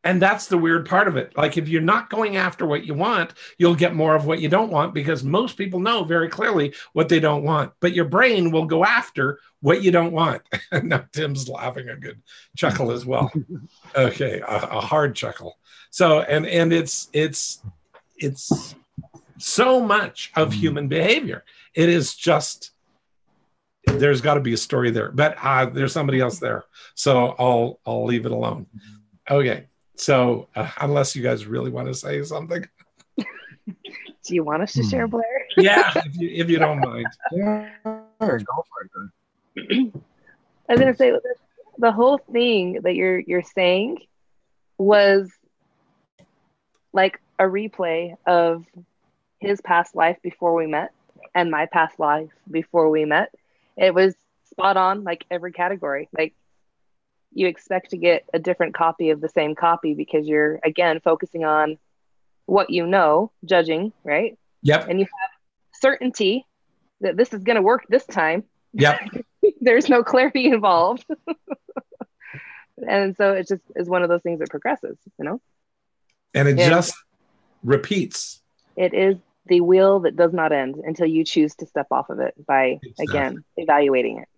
And that's the weird part of it. Like, if you're not going after what you want, you'll get more of what you don't want, because most people know very clearly what they don't want. But your brain will go after what you don't want. Now, Tim's laughing a good chuckle as well. Okay, a hard chuckle. So, and it's so much of human behavior. It is just, there's got to be a story there. But there's somebody else there, so I'll leave it alone. Okay. So unless you guys really want to say something. Do you want us to share, Blair? Yeah, if you don't mind. Yeah, go for it. I was going to say, the whole thing that you're saying was like a replay of his past life before we met and my past life before we met. It was spot on, like every category. Like, you expect to get a different copy of the same copy because you're, again, focusing on what you know, judging, right? Yep. And you have certainty that this is going to work this time. Yep. There's no clarity involved. And so it just is one of those things that progresses, you know? And it just repeats. It is the wheel that does not end until you choose to step off of it by, again, evaluating it.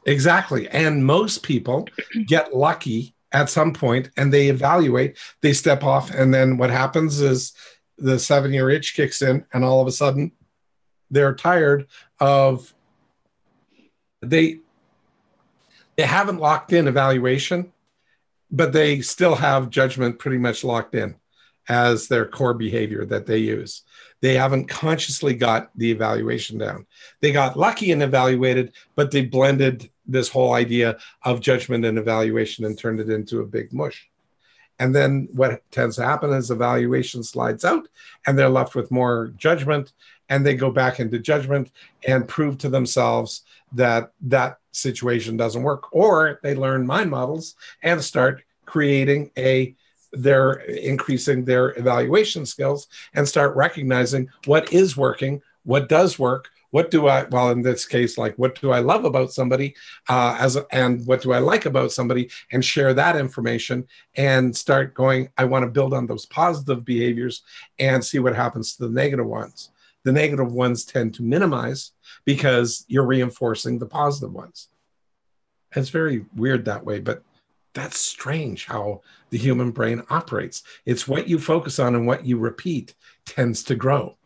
Exactly. And most people get lucky at some point and they evaluate, they step off, and then what happens is the 7-year itch kicks in, and all of a sudden they're tired of, they haven't locked in evaluation, but they still have judgment pretty much locked in as their core behavior that they use. They haven't consciously got the evaluation down. They got lucky and evaluated, but they blended this whole idea of judgment and evaluation and turned it into a big mush. And then what tends to happen is evaluation slides out and they're left with more judgment, and they go back into judgment and prove to themselves that that situation doesn't work. Or they learn mind models and start creating they're increasing their evaluation skills and start recognizing what is working, what does work, well, in this case, like, what do I love about somebody, and what do I like about somebody, and share that information and start going, I want to build on those positive behaviors and see what happens to the negative ones. The negative ones tend to minimize because you're reinforcing the positive ones. It's very weird that way, but that's strange how the human brain operates. It's what you focus on and what you repeat tends to grow.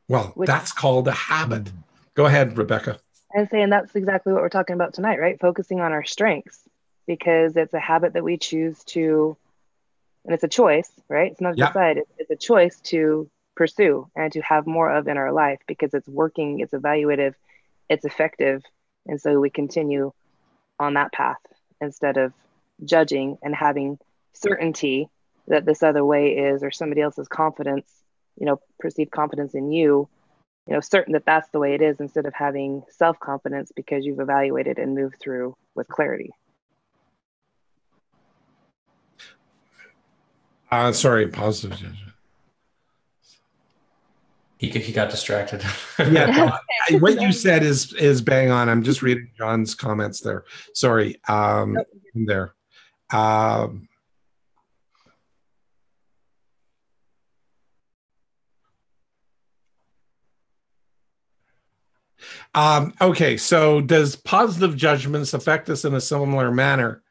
Well, that's called a habit. Go ahead, Rebecca. And saying that's exactly what we're talking about tonight, right? Focusing on our strengths, because it's a habit that we choose to, and it's a choice, right? It's not decide. It's a choice to pursue and to have more of in our life because it's working, it's evaluative, it's effective. And so we continue on that path instead of judging and having certainty that this other way is, or somebody else's confidence, perceived confidence in you certain that that's the way it is, instead of having self-confidence because you've evaluated and moved through with clarity. Sorry, positive judgment. He got distracted. Yeah, what you said is bang on. I'm just reading John's comments there. Sorry, there. Okay, so does positive judgments affect us in a similar manner,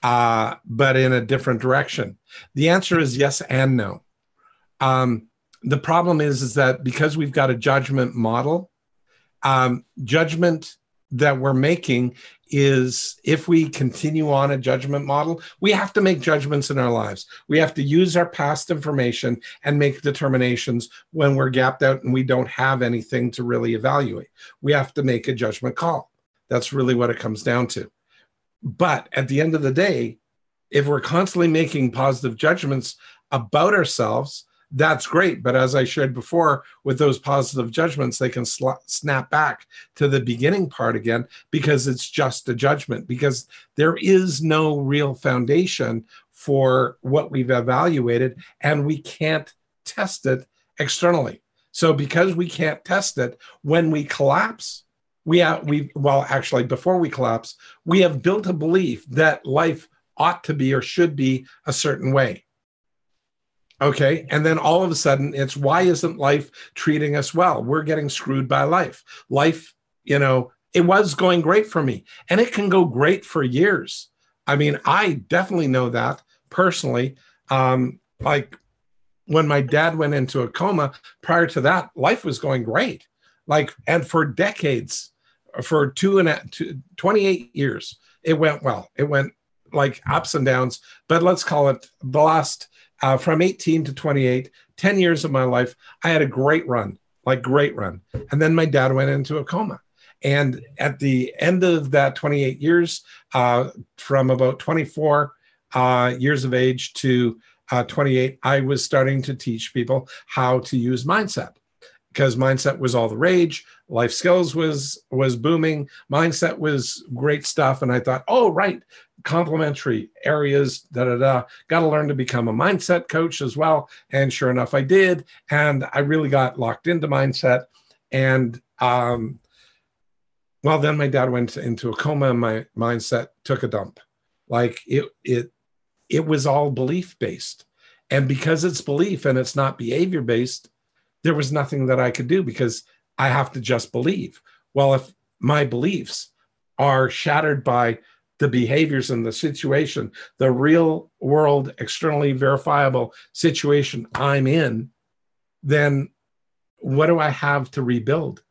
but in a different direction? The answer is yes and no. The problem is that because we've got a judgment model, judgment that we're making is, if we continue on a judgment model, we have to make judgments in our lives. We have to use our past information and make determinations when we're gapped out and we don't have anything to really evaluate. We have to make a judgment call. That's really what it comes down to. But at the end of the day, if we're constantly making positive judgments about ourselves, that's great. But as I shared before, with those positive judgments, they can snap back to the beginning part again, because it's just a judgment, because there is no real foundation for what we've evaluated, and we can't test it externally. So because we can't test it, when we collapse, before we collapse, we have built a belief that life ought to be or should be a certain way. Okay. And then all of a sudden it's, why isn't life treating us well? We're getting screwed by life. Life, it was going great for me, and it can go great for years. I mean, I definitely know that personally. Like when my dad went into a coma, prior to that, life was going great. And for decades, for 28 years, it went well. It went like ups and downs, but let's call it the last, from 18 to 28, 10 years of my life, I had a great run. And then my dad went into a coma. And at the end of that 28 years, from about 24 years of age to 28, I was starting to teach people how to use mindset, because mindset was all the rage. Life skills was booming. Mindset was great stuff. And I thought, oh, right, complementary areas, got to learn to become a mindset coach as well. And sure enough, I did. And I really got locked into mindset. And then my dad went into a coma, and my mindset took a dump. It was all belief based. And because it's belief and it's not behavior based, there was nothing that I could do, because I have to just believe. Well, if my beliefs are shattered by the behaviors and the situation, the real world, externally verifiable situation I'm in, then what do I have to rebuild?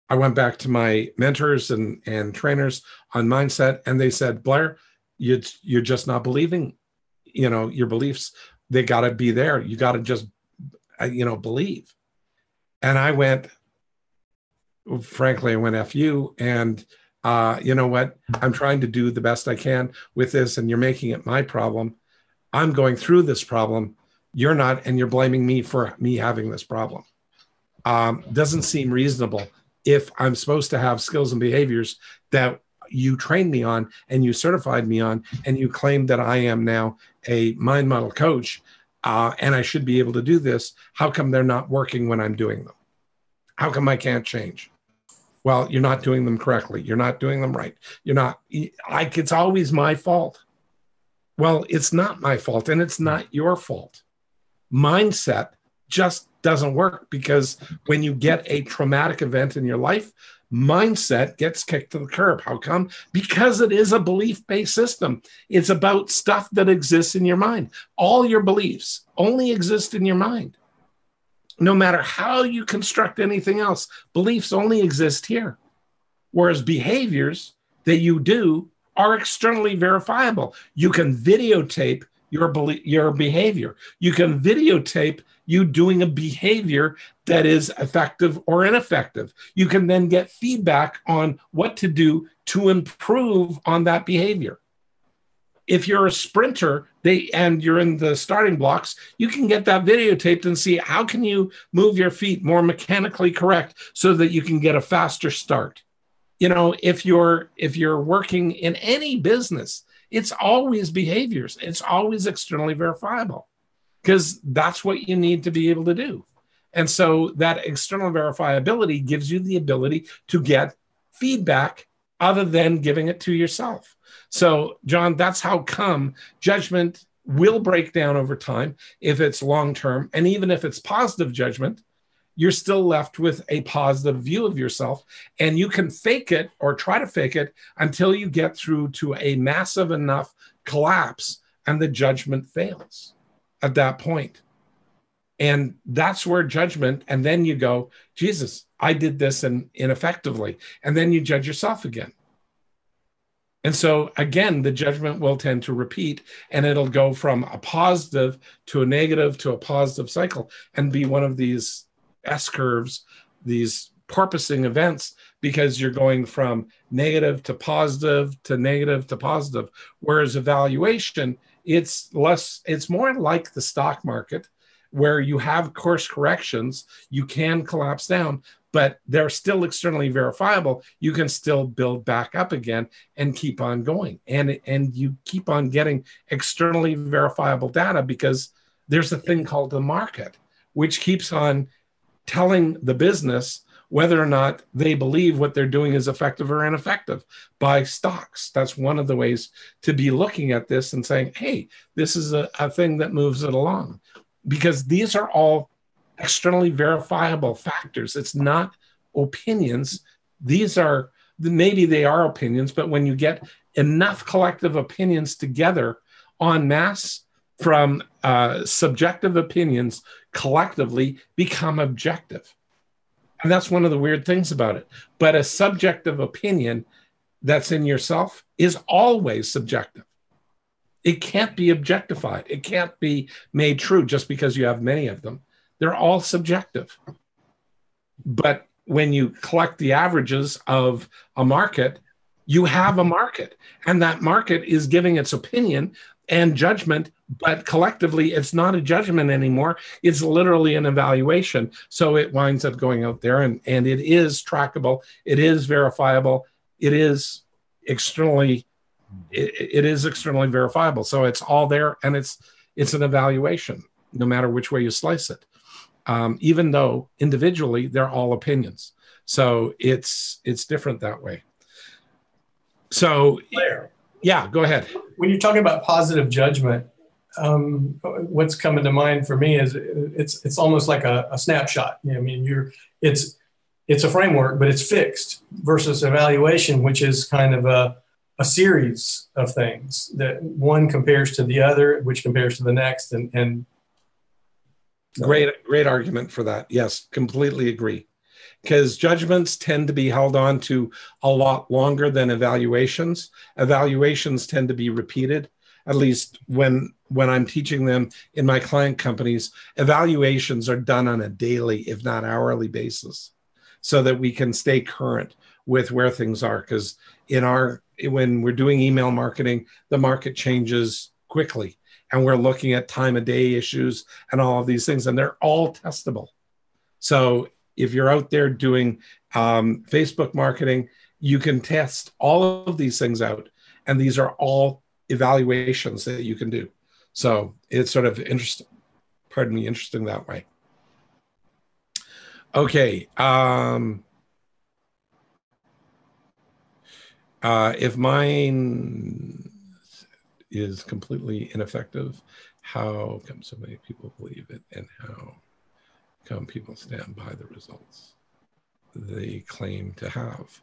I went back to my mentors and trainers on mindset, and they said, Blair, you're just not believing, your beliefs, they got to be there. You got to just, believe. And I went, frankly, I went, F you. And you know what? I'm trying to do the best I can with this, and you're making it my problem. I'm going through this problem. You're not, and you're blaming me for me having this problem. Doesn't seem reasonable if I'm supposed to have skills and behaviors that you trained me on and you certified me on, and you claim that I am now a mind model coach, and I should be able to do this. How come they're not working when I'm doing them? How come I can't change? Well, you're not doing them correctly. You're not doing them right. It's always my fault. Well, it's not my fault, and it's not your fault. Mindset just doesn't work, because when you get a traumatic event in your life, mindset gets kicked to the curb. How come? Because it is a belief-based system. It's about stuff that exists in your mind. All your beliefs only exist in your mind. No matter how you construct anything else, beliefs only exist here. Whereas behaviors that you do are externally verifiable. You can videotape your behavior. You can videotape you doing a behavior that is effective or ineffective. You can then get feedback on what to do to improve on that behavior. if you're a sprinter, and you're in the starting blocks, you can get that videotaped and see how can you move your feet more mechanically correct so that you can get a faster start. You know, if you're working in any business, it's always behaviors. It's always externally verifiable, because that's what you need to be able to do. And so that external verifiability gives you the ability to get feedback other than giving it to yourself. So, John, that's how come judgment will break down over time if it's long-term. And even if it's positive judgment, you're still left with a positive view of yourself. And you can fake it or try to fake it until you get through to a massive enough collapse and the judgment fails at that point. And that's where judgment, and then you go, Jesus, I did this ineffectively. And then you judge yourself again. And so, again, the judgment will tend to repeat, and it'll go from a positive to a negative to a positive cycle and be one of these S-curves, these porpoising events, because you're going from negative to positive to negative to positive. Whereas evaluation, it's more like the stock market, where you have course corrections, you can collapse down, but they're still externally verifiable. You can still build back up again and keep on going. And you keep on getting externally verifiable data, because there's a thing called the market, which keeps on telling the business whether or not they believe what they're doing is effective or ineffective by stocks. That's one of the ways to be looking at this and saying, hey, this is a thing that moves it along. Because these are all externally verifiable factors. It's not opinions. These are, maybe they are opinions, but when you get enough collective opinions together en masse, from subjective opinions collectively become objective. And that's one of the weird things about it. But a subjective opinion that's in yourself is always subjective. It can't be objectified. It can't be made true just because you have many of them. They're all subjective. But when you collect the averages of a market, you have a market. And that market is giving its opinion and judgment, but collectively, it's not a judgment anymore. It's literally an evaluation. So it winds up going out there, and it is trackable. It is verifiable. It is externally verifiable. So it's all there, and it's an evaluation, no matter which way you slice it. Even though individually they're all opinions, so it's different that way. So, Blair, yeah, go ahead. When you're talking about positive judgment, what's coming to mind for me is it's almost like a snapshot. I mean, it's a framework, but it's fixed, versus evaluation, which is kind of a series of things that one compares to the other, which compares to the next, and so. Great argument for that. Yes, completely agree. Because judgments tend to be held on to a lot longer than evaluations. Evaluations tend to be repeated. At least when I'm teaching them in my client companies, evaluations are done on a daily, if not hourly basis, so that we can stay current with where things are. Because when we're doing email marketing, the market changes quickly, and we're looking at time of day issues and all of these things, and they're all testable. So if you're out there doing Facebook marketing, you can test all of these things out, and these are all evaluations that you can do. So it's sort of interesting that way. Okay. If mine is completely ineffective, how come so many people believe it, and how come people stand by the results they claim to have?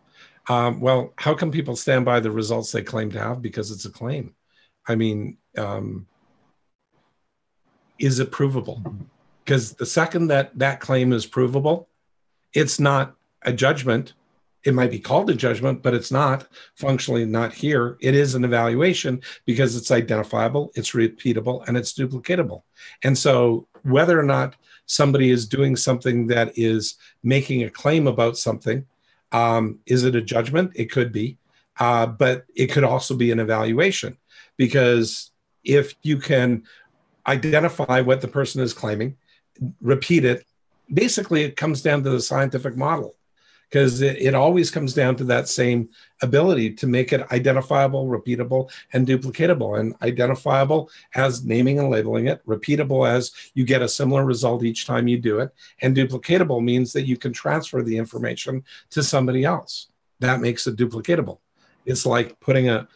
Well, how come people stand by the results they claim to have? Because it's a claim. I mean, is it provable? Because the second that claim is provable, it's not a judgment. It might be called a judgment, but it's not functionally not here. It is an evaluation because it's identifiable, it's repeatable, and it's duplicatable. And so whether or not somebody is doing something that is making a claim about something, is it a judgment? It could be, but it could also be an evaluation, because if you can identify what the person is claiming, repeat it, basically it comes down to the scientific model, because it always comes down to that same ability to make it identifiable, repeatable, and duplicatable. And identifiable as naming and labeling it, repeatable as you get a similar result each time you do it, and duplicatable means that you can transfer the information to somebody else. That makes it duplicatable. It's like putting a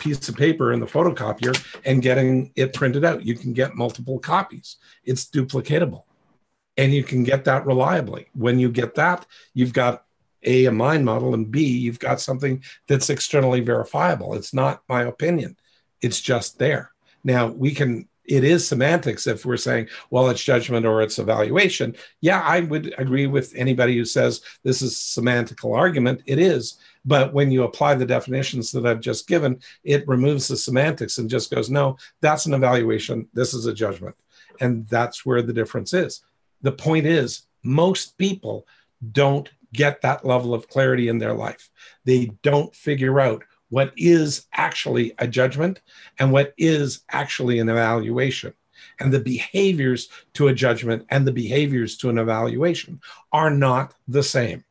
piece of paper in the photocopier and getting it printed out. You can get multiple copies. It's duplicatable. And you can get that reliably. When you get that, you've got A, a mind model, and B, you've got something that's externally verifiable. It's not my opinion. It's just there. Now, it is semantics if we're saying, well, it's judgment or it's evaluation. Yeah, I would agree with anybody who says this is a semantical argument. It is. But when you apply the definitions that I've just given, it removes the semantics and just goes, no, that's an evaluation. This is a judgment. And that's where the difference is. The point is, most people don't get that level of clarity in their life. They don't figure out what is actually a judgment and what is actually an evaluation. And the behaviors to a judgment and the behaviors to an evaluation are not the same.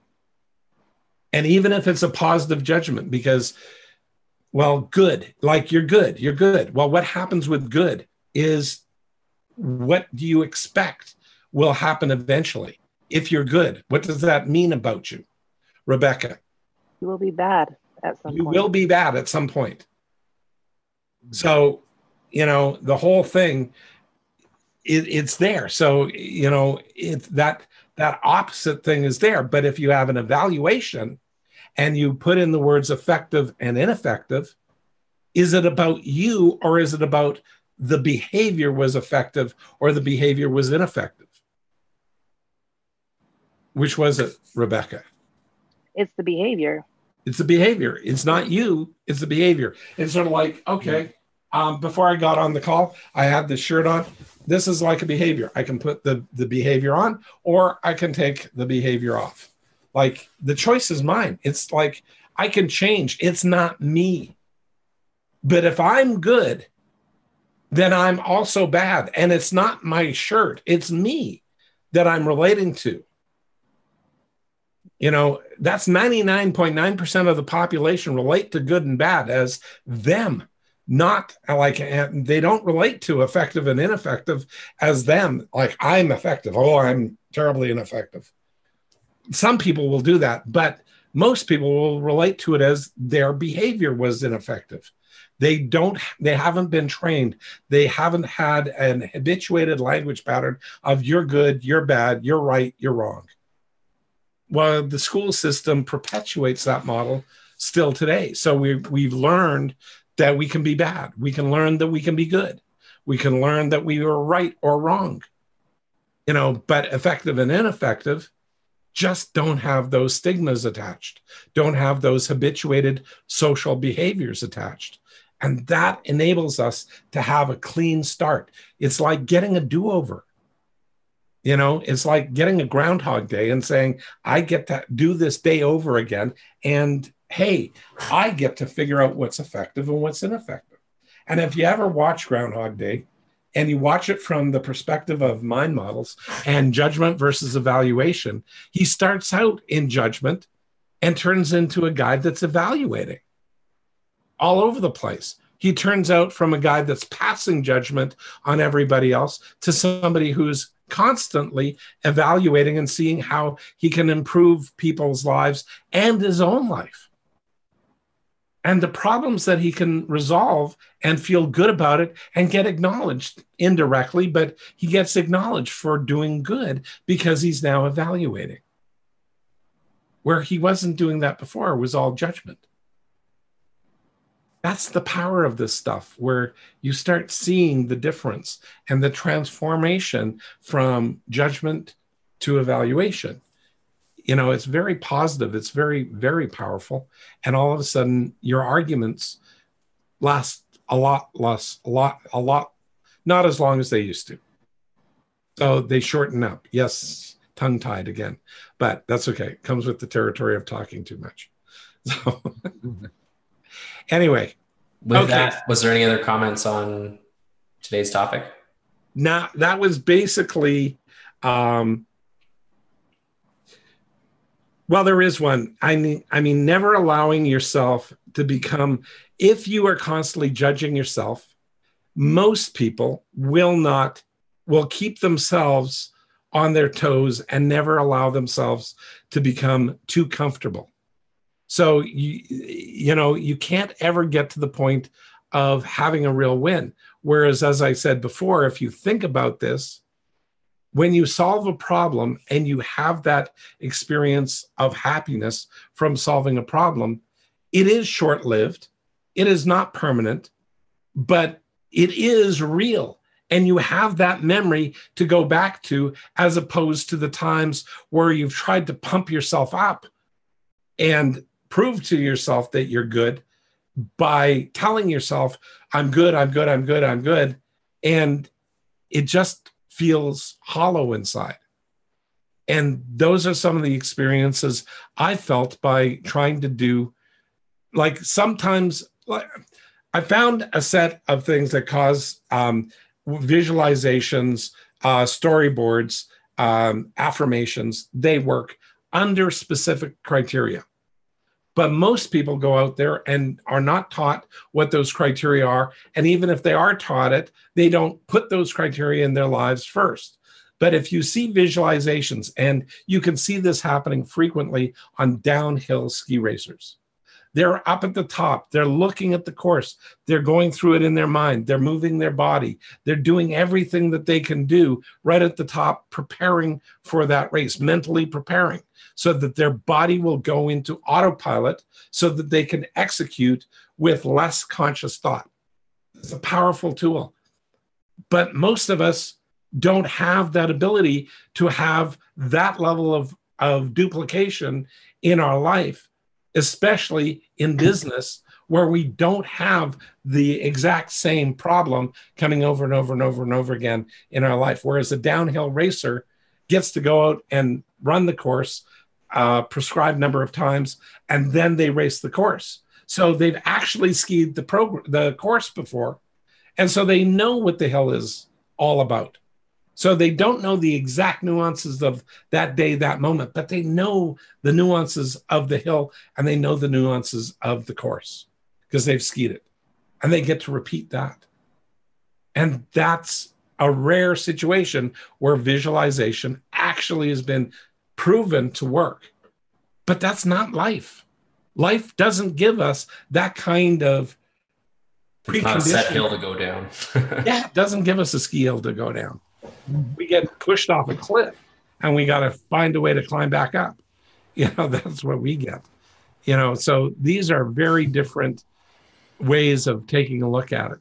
And even if it's a positive judgment, because, well, good, like you're good. Well, what happens with good is, what do you expect will happen eventually? If you're good, what does that mean about you? Rebecca? You will be bad at some point. You will be bad at some point. So, the whole thing, it's there. So, that opposite thing is there. But if you have an evaluation and you put in the words effective and ineffective, is it about you, or is it about the behavior was effective or the behavior was ineffective? Which was it, Rebecca? It's the behavior. It's the behavior. It's not you. It's the behavior. It's sort of like, okay, before I got on the call, I had this shirt on. This is like a behavior. I can put the behavior on, or I can take the behavior off. Like, the choice is mine. It's like, I can change. It's not me. But if I'm good, then I'm also bad. And it's not my shirt. It's me that I'm relating to. That's 99.9% of the population relate to good and bad as them, not like, they don't relate to effective and ineffective as them. Like, I'm effective. Oh, I'm terribly ineffective. Some people will do that, but most people will relate to it as their behavior was ineffective. They haven't been trained. They haven't had an habituated language pattern of you're good, you're bad, you're right, you're wrong. Well, the school system perpetuates that model still today. So we've learned that we can be bad. We can learn that we can be good. We can learn that we are right or wrong. But effective and ineffective just don't have those stigmas attached, don't have those habituated social behaviors attached. And that enables us to have a clean start. It's like getting a do-over. It's like getting a Groundhog Day and saying, I get to do this day over again. And hey, I get to figure out what's effective and what's ineffective. And if you ever watch Groundhog Day and you watch it from the perspective of mind models and judgment versus evaluation, he starts out in judgment and turns into a guy that's evaluating all over the place. He turns out from a guy that's passing judgment on everybody else to somebody who's constantly evaluating and seeing how he can improve people's lives and his own life. And the problems that he can resolve and feel good about it and get acknowledged indirectly, but he gets acknowledged for doing good because he's now evaluating. Where he wasn't doing that before, it was all judgment. That's the power of this stuff, where you start seeing the difference and the transformation from judgment to evaluation. It's very positive. It's very, very powerful. And all of a sudden, your arguments last a lot, not as long as they used to. So they shorten up. Yes, tongue-tied again. But that's okay. It comes with the territory of talking too much. So... Anyway, With that, was there any other comments on today's topic? Now, that was basically, well, there is one. I mean, never allowing yourself to become, if you are constantly judging yourself, most people will keep themselves on their toes and never allow themselves to become too comfortable. So you can't ever get to the point of having a real win. Whereas, as I said before, if you think about this, when you solve a problem and you have that experience of happiness from solving a problem, it is short-lived, it is not permanent, but it is real. And you have that memory to go back to, as opposed to the times where you've tried to pump yourself up and prove to yourself that you're good by telling yourself, I'm good, I'm good, I'm good, I'm good. And it just feels hollow inside. And those are some of the experiences I felt by trying to do, like sometimes, like, I found a set of things that cause visualizations, storyboards, affirmations. They work under specific criteria. But most people go out there and are not taught what those criteria are. And even if they are taught it, they don't put those criteria in their lives first. But if you see visualizations, and you can see this happening frequently on downhill ski racers, they're up at the top, they're looking at the course, they're going through it in their mind, they're moving their body, they're doing everything that they can do right at the top, preparing for that race, mentally preparing, so that their body will go into autopilot so that they can execute with less conscious thought. It's a powerful tool. But most of us don't have that ability to have that level of duplication in our life, especially in business, where we don't have the exact same problem coming over and over and over and over again in our life. Whereas a downhill racer gets to go out and run the course, prescribed number of times, and then they race the course. So they've actually skied the course before, and so they know what the hill is all about. So they don't know the exact nuances of that day, that moment, but they know the nuances of the hill, and they know the nuances of the course because they've skied it, and they get to repeat that. And that's a rare situation where visualization actually has been proven to work. But that's not life. Life doesn't give us that kind of It's not a set hill to go down. Yeah, it doesn't give us a ski hill to go down. We get pushed off a cliff and we got to find a way to climb back up. That's what we get. So these are very different ways of taking a look at it.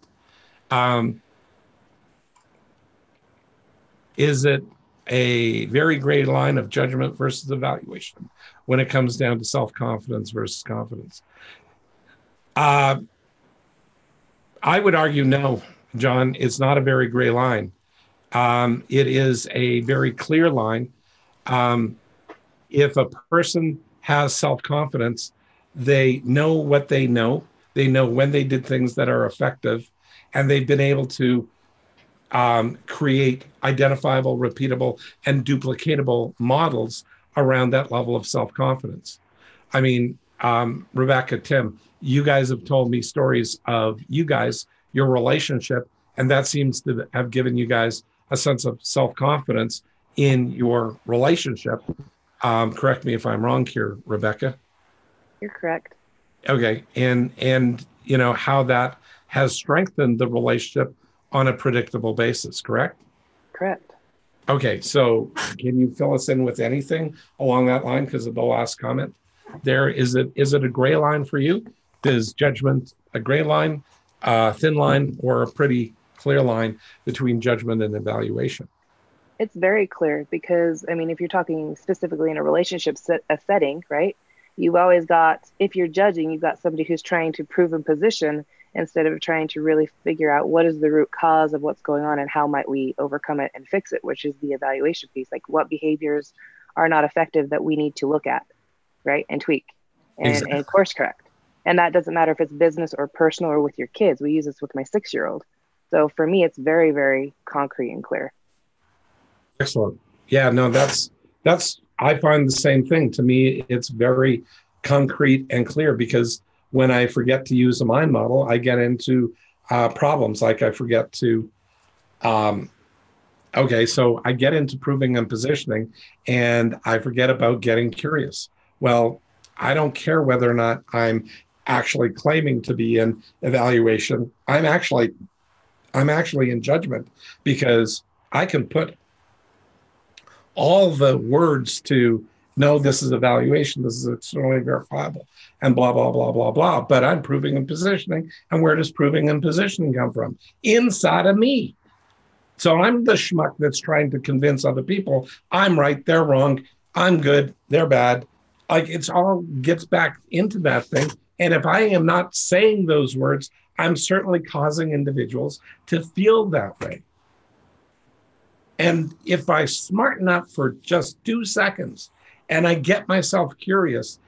Is it a very gray line of judgment versus evaluation when it comes down to self-confidence versus confidence? I would argue no, John, it's not a very gray line. It is a very clear line. If a person has self-confidence, they know what they know. They know when they did things that are effective, and they've been able to create identifiable, repeatable, and duplicatable models around that level of self-confidence. I mean, Rebecca, Tim, you guys have told me stories of your relationship, and that seems to have given you guys a sense of self-confidence in your relationship. Correct me if I'm wrong here, Rebecca. You're correct. Okay, and how that has strengthened the relationship on a predictable basis, correct? Correct. Okay, so can you fill us in with anything along that line? Because of the last comment there, is it a gray line for you? Is judgment a gray line, thin line, or a pretty clear line between judgment and evaluation? It's very clear because, I mean, if you're talking specifically in a relationship setting, right? You've always got, if you're judging, you've got somebody who's trying to prove a position instead of trying to really figure out what is the root cause of what's going on and how might we overcome it and fix it, which is the evaluation piece. Like, what behaviors are not effective that we need to look at, right? And tweak and course correct. And that doesn't matter if it's business or personal or with your kids. We use this with my 6-year-old. So for me, it's very, very concrete and clear. Excellent. Yeah, no, that's, I find the same thing. To me, it's very concrete and clear, because when I forget to use a mind model, I get into problems. Like I forget to, okay, so I get into proving and positioning, and I forget about getting curious. Well, I don't care whether or not I'm actually claiming to be in evaluation. I'm actually in judgment, because I can put all the words to, no, this is evaluation, this is externally verifiable, and blah, blah, blah, blah, blah. But I'm proving and positioning. And where does proving and positioning come from? Inside of me. So I'm the schmuck that's trying to convince other people I'm right, they're wrong, I'm good, they're bad. Like, it's all gets back into that thing. And if I am not saying those words, I'm certainly causing individuals to feel that way. And if I smarten up for just 2 seconds and I get myself curious,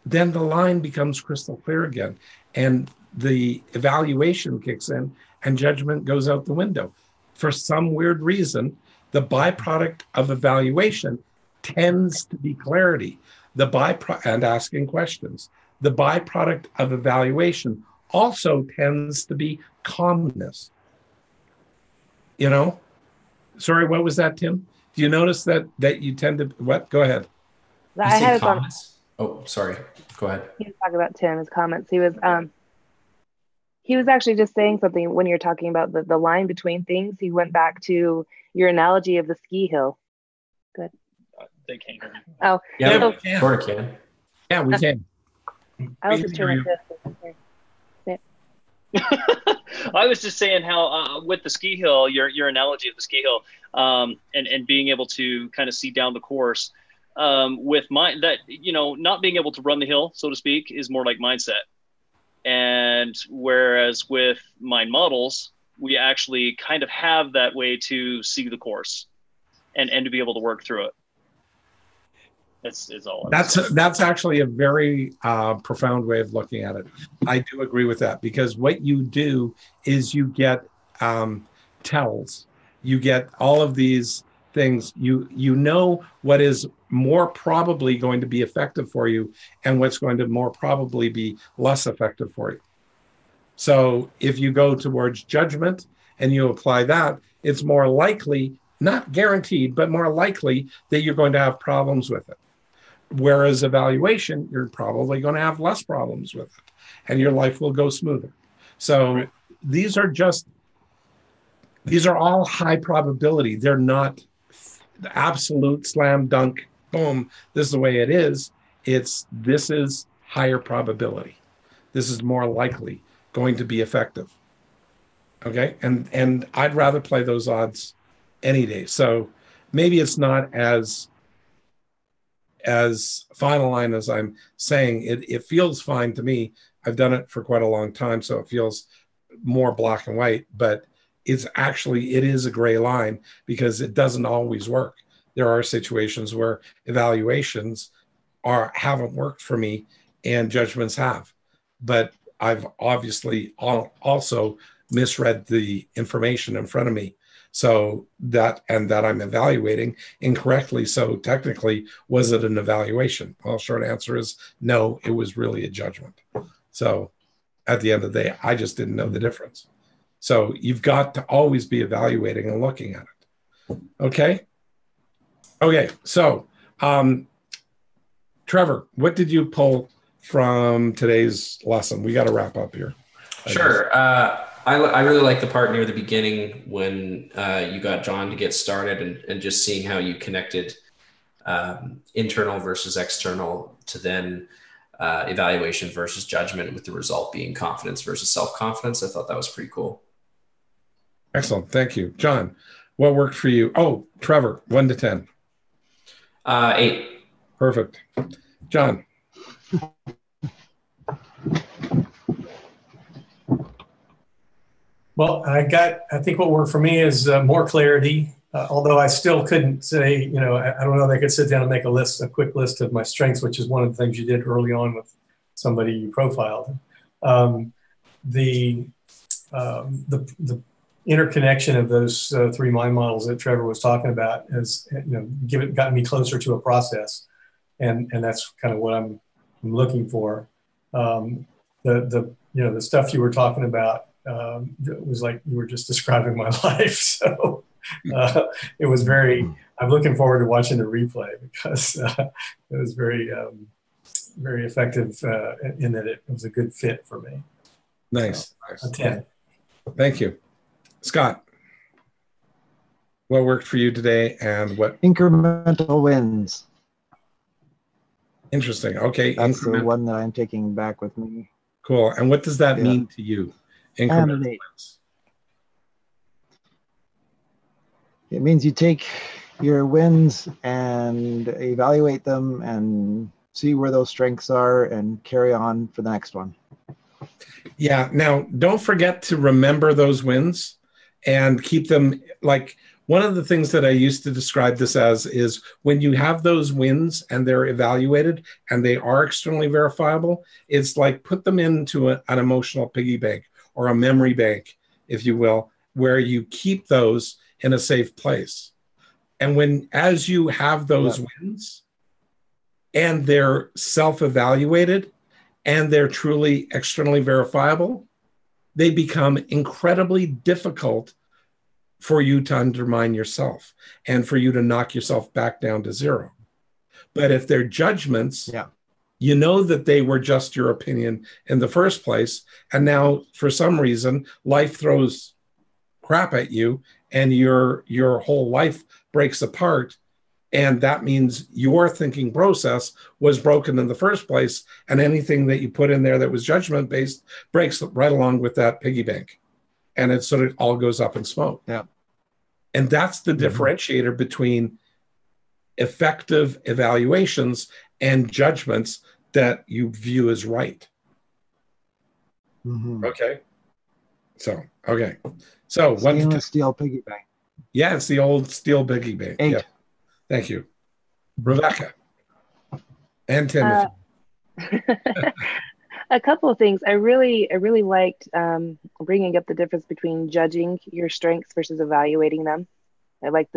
then the line becomes crystal clear again. And the evaluation kicks in and judgment goes out the window. For some weird reason, the byproduct of evaluation tends to be clarity. And asking questions. The byproduct of evaluation also tends to be calmness. You know? Sorry, what was that, Tim? Do you notice that you tend to, what? Go ahead. I had it on. Oh, sorry. Go ahead. He was talking about Tim, his comments. He was actually just saying something when you're talking about the line between things. He went back to your analogy of the ski hill. Good. They can't hear me. Oh, yeah, we can. Sort of can. Yeah, we can. I was just trying to. I was just saying how with the ski hill, your analogy of the ski hill, and being able to kind of see down the course, with not being able to run the hill, so to speak, is more like mindset. And whereas with mind models, we actually kind of have that way to see the course and to be able to work through it. That's all. That's actually a very profound way of looking at it. I do agree with that, because what you do is you get tells. You get all of these things. You know what is more probably going to be effective for you and what's going to more probably be less effective for you. So if you go towards judgment and you apply that, it's more likely, not guaranteed, but more likely that you're going to have problems with it. Whereas evaluation, you're probably going to have less problems with it, and your life will go smoother. So right. These are all high probability. They're not the absolute slam dunk, boom, this is the way it is. This is higher probability. This is more likely going to be effective. Okay, and I'd rather play those odds any day. So maybe it's not as final line as I'm saying. It feels fine to me. I've done it for quite a long time, so it feels more black and white, but it is a gray line, because it doesn't always work. There are situations where evaluations haven't worked for me and judgments have, but I've obviously also misread the information in front of me. So that I'm evaluating incorrectly. So technically, was it an evaluation? Well, short answer is no, it was really a judgment. So at the end of the day, I just didn't know the difference. So you've got to always be evaluating and looking at it. Okay. So Trevor, what did you pull from today's lesson? We got to wrap up here. Sure. I really like the part near the beginning when you got John to get started and just seeing how you connected internal versus external to then evaluation versus judgment, with the result being confidence versus self-confidence. I thought that was pretty cool. Excellent. Thank you. John, what worked for you? Oh, Trevor, 1 to 10. 8. Perfect. John. Well, I think what worked for me is more clarity, although I still couldn't say, I don't know that I could sit down and make a quick list of my strengths, which is one of the things you did early on with somebody you profiled. The interconnection of those three mind models that Trevor was talking about has, gotten me closer to a process, and that's kind of what I'm looking for. The stuff you were talking about was like you were just describing my life. So it was very. I'm looking forward to watching the replay because it was very very effective in that it was a good fit for me. Nice. So, a 10. Thank you. Scott, what worked for you today and what? Incremental wins. Interesting. Okay. That's the one that I'm taking back with me. Cool. And what does that mean to you? Incremental wins. It means you take your wins and evaluate them and see where those strengths are and carry on for the next one. Yeah. Now, don't forget to remember those wins and keep them. Like, one of the things that I used to describe this as is when you have those wins and they're evaluated and they are externally verifiable, it's like put them into an emotional piggy bank or a memory bank, if you will, where you keep those in a safe place. And as you have those wins and they're self-evaluated and they're truly externally verifiable, they become incredibly difficult for you to undermine yourself and for you to knock yourself back down to zero. But if they're judgments, you know that they were just your opinion in the first place. And now for some reason, life throws crap at you and your whole life breaks apart. And that means your thinking process was broken in the first place. And anything that you put in there that was judgment-based breaks right along with that piggy bank. And it sort of all goes up in smoke. Yeah. And that's the differentiator between effective evaluations and judgments that you view as right. Okay. So, okay. So, Stainless steel piggy bank. Yeah, it's the old steel piggy bank. 8. Yeah. Thank you. Rebecca and Timothy. A couple of things. I really liked bringing up the difference between judging your strengths versus evaluating them. I like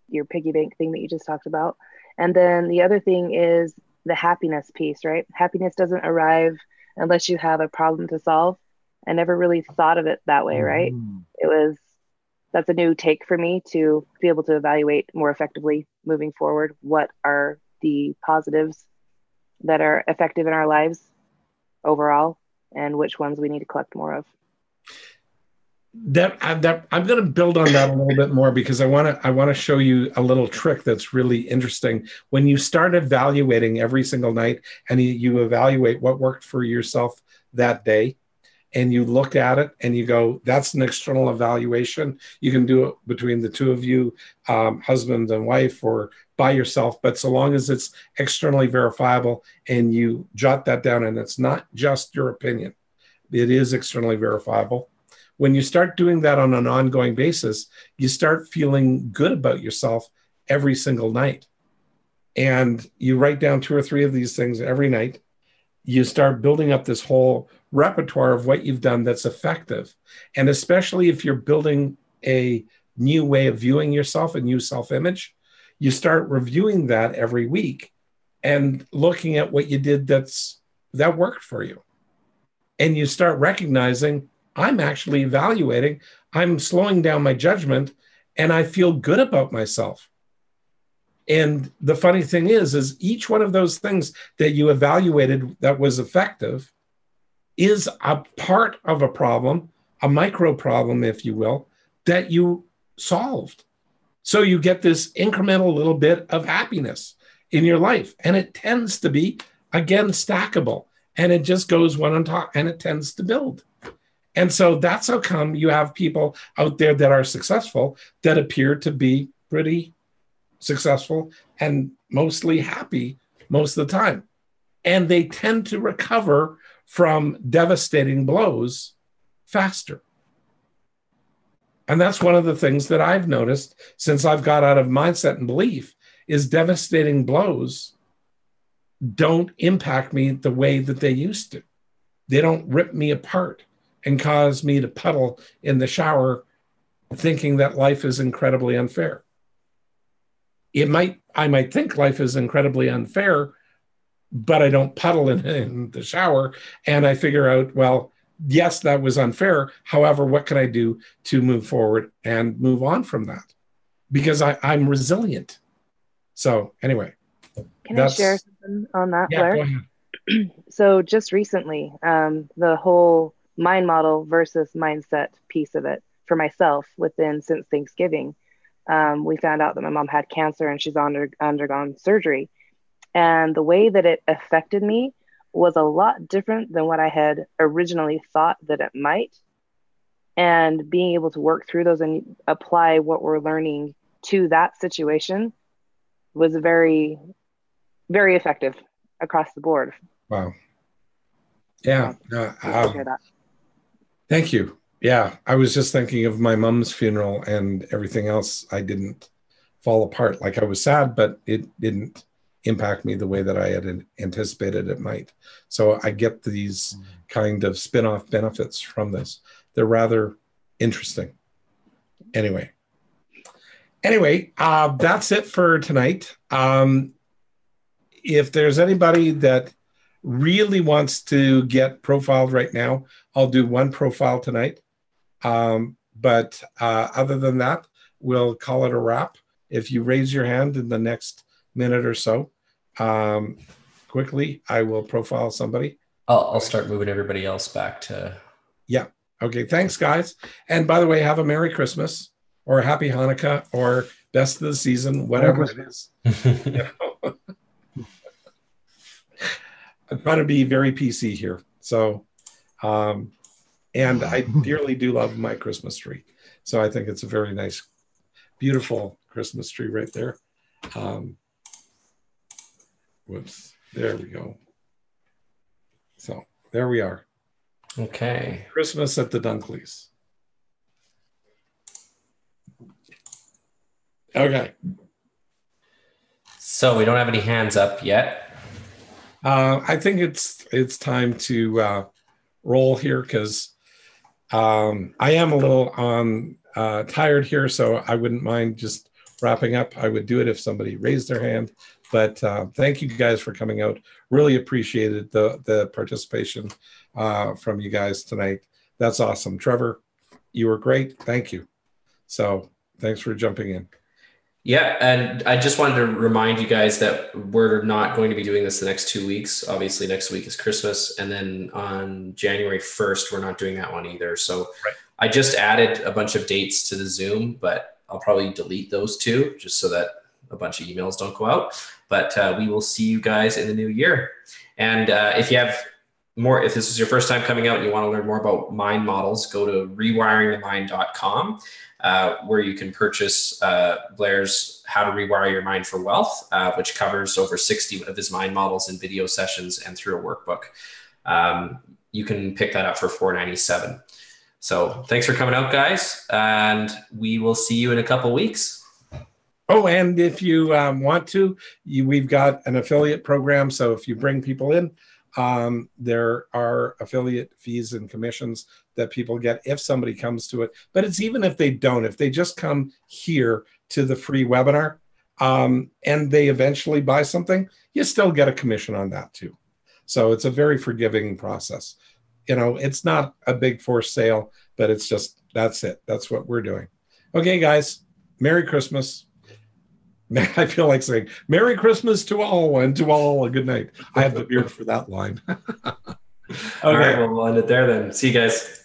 your piggy bank thing that you just talked about. And then the other thing is the happiness piece, right? Happiness doesn't arrive unless you have a problem to solve. I never really thought of it that way, right? That's a new take for me to be able to evaluate more effectively moving forward. What are the positives that are effective in our lives overall, and which ones we need to collect more of. I'm going to build on that a little bit more because I want to show you a little trick that's really interesting. When you start evaluating every single night and you evaluate what worked for yourself that day, and you look at it and you go, that's an external evaluation. You can do it between the two of you, husband and wife, or by yourself. But so long as it's externally verifiable and you jot that down and it's not just your opinion, it is externally verifiable. When you start doing that on an ongoing basis, you start feeling good about yourself every single night. And you write down 2 or 3 of these things every night. You start building up this whole repertoire of what you've done that's effective. And especially if you're building a new way of viewing yourself, a new self-image, you start reviewing that every week and looking at what you did that worked for you. And you start recognizing, I'm actually evaluating, I'm slowing down my judgment, and I feel good about myself. And the funny thing is each one of those things that you evaluated that was effective is a part of a problem, a micro problem, if you will, that you solved. So you get this incremental little bit of happiness in your life. And it tends to be, again, stackable. And it just goes one on top and it tends to build. And so that's how come you have people out there that are successful that appear to be pretty successful and mostly happy most of the time. And they tend to recover from devastating blows faster. And that's one of the things that I've noticed since I've got out of mindset and belief is devastating blows don't impact me the way that they used to. They don't rip me apart and cause me to puddle in the shower thinking that life is incredibly unfair. I might think life is incredibly unfair, but I don't puddle in the shower, and I figure out, well, yes, that was unfair. However, what can I do to move forward and move on from that? Because I'm resilient. So anyway. Can I share something on that, yeah, Blair? Go ahead. So just recently, the whole mind model versus mindset piece of it for myself since Thanksgiving, we found out that my mom had cancer and she's undergone surgery. And the way that it affected me was a lot different than what I had originally thought that it might. And being able to work through those and apply what we're learning to that situation was very, very effective across the board. Wow. Yeah. Share that. Thank you. Yeah. I was just thinking of my mom's funeral and everything else. I didn't fall apart. Like, I was sad, but it didn't impact me the way that I had anticipated it might. So I get these kind of spin-off benefits from this. They're rather interesting. Anyway, that's it for tonight. If there's anybody that really wants to get profiled right now, I'll do one profile tonight. But other than that, we'll call it a wrap. If you raise your hand in the next minute or so, quickly, I will profile somebody. I'll start moving everybody else back to. Yeah. Okay. Thanks, guys. And by the way, have a Merry Christmas or a Happy Hanukkah or best of the season, whatever it is. I'm trying to be very PC here. So, and I dearly do love my Christmas tree. So I think it's a very nice, beautiful Christmas tree right there. Whoops, there we go. So there we are. Okay. Christmas at the Dunkleys. Okay. So we don't have any hands up yet. I think it's time to roll here because I am a little tired here, so I wouldn't mind just wrapping up. I would do it if somebody raised their hand. But thank you guys for coming out. Really appreciated the participation from you guys tonight. That's awesome. Trevor, you were great. Thank you. So thanks for jumping in. Yeah, and I just wanted to remind you guys that we're not going to be doing this the next 2 weeks. Obviously, next week is Christmas, and then on January 1st, we're not doing that one either. So right. I just added a bunch of dates to the Zoom, but I'll probably delete those two just so that a bunch of emails don't go out. But we will see you guys in the new year. And if you have more, if this is your first time coming out and you want to learn more about mind models, go to rewiringthemind.com. Where you can purchase Blair's How to Rewire Your Mind for Wealth, which covers over 60 of his mind models in video sessions and through a workbook. You can pick that up for $4.97. So thanks for coming out, guys, and we will see you in a couple weeks. Oh, and if you want to, we've got an affiliate program. So if you bring people in, there are affiliate fees and commissions that people get if somebody comes to it. But it's even if they don't, if they just come here to the free webinar and they eventually buy something, you still get a commission on that too. So it's a very forgiving process. You know, it's not a big forced sale, but it's just, that's it. That's what we're doing. Okay, guys, Merry Christmas. I feel like saying Merry Christmas to all and to all a good night. I have the beard for that line. All right, well, we'll end it there then. See you guys.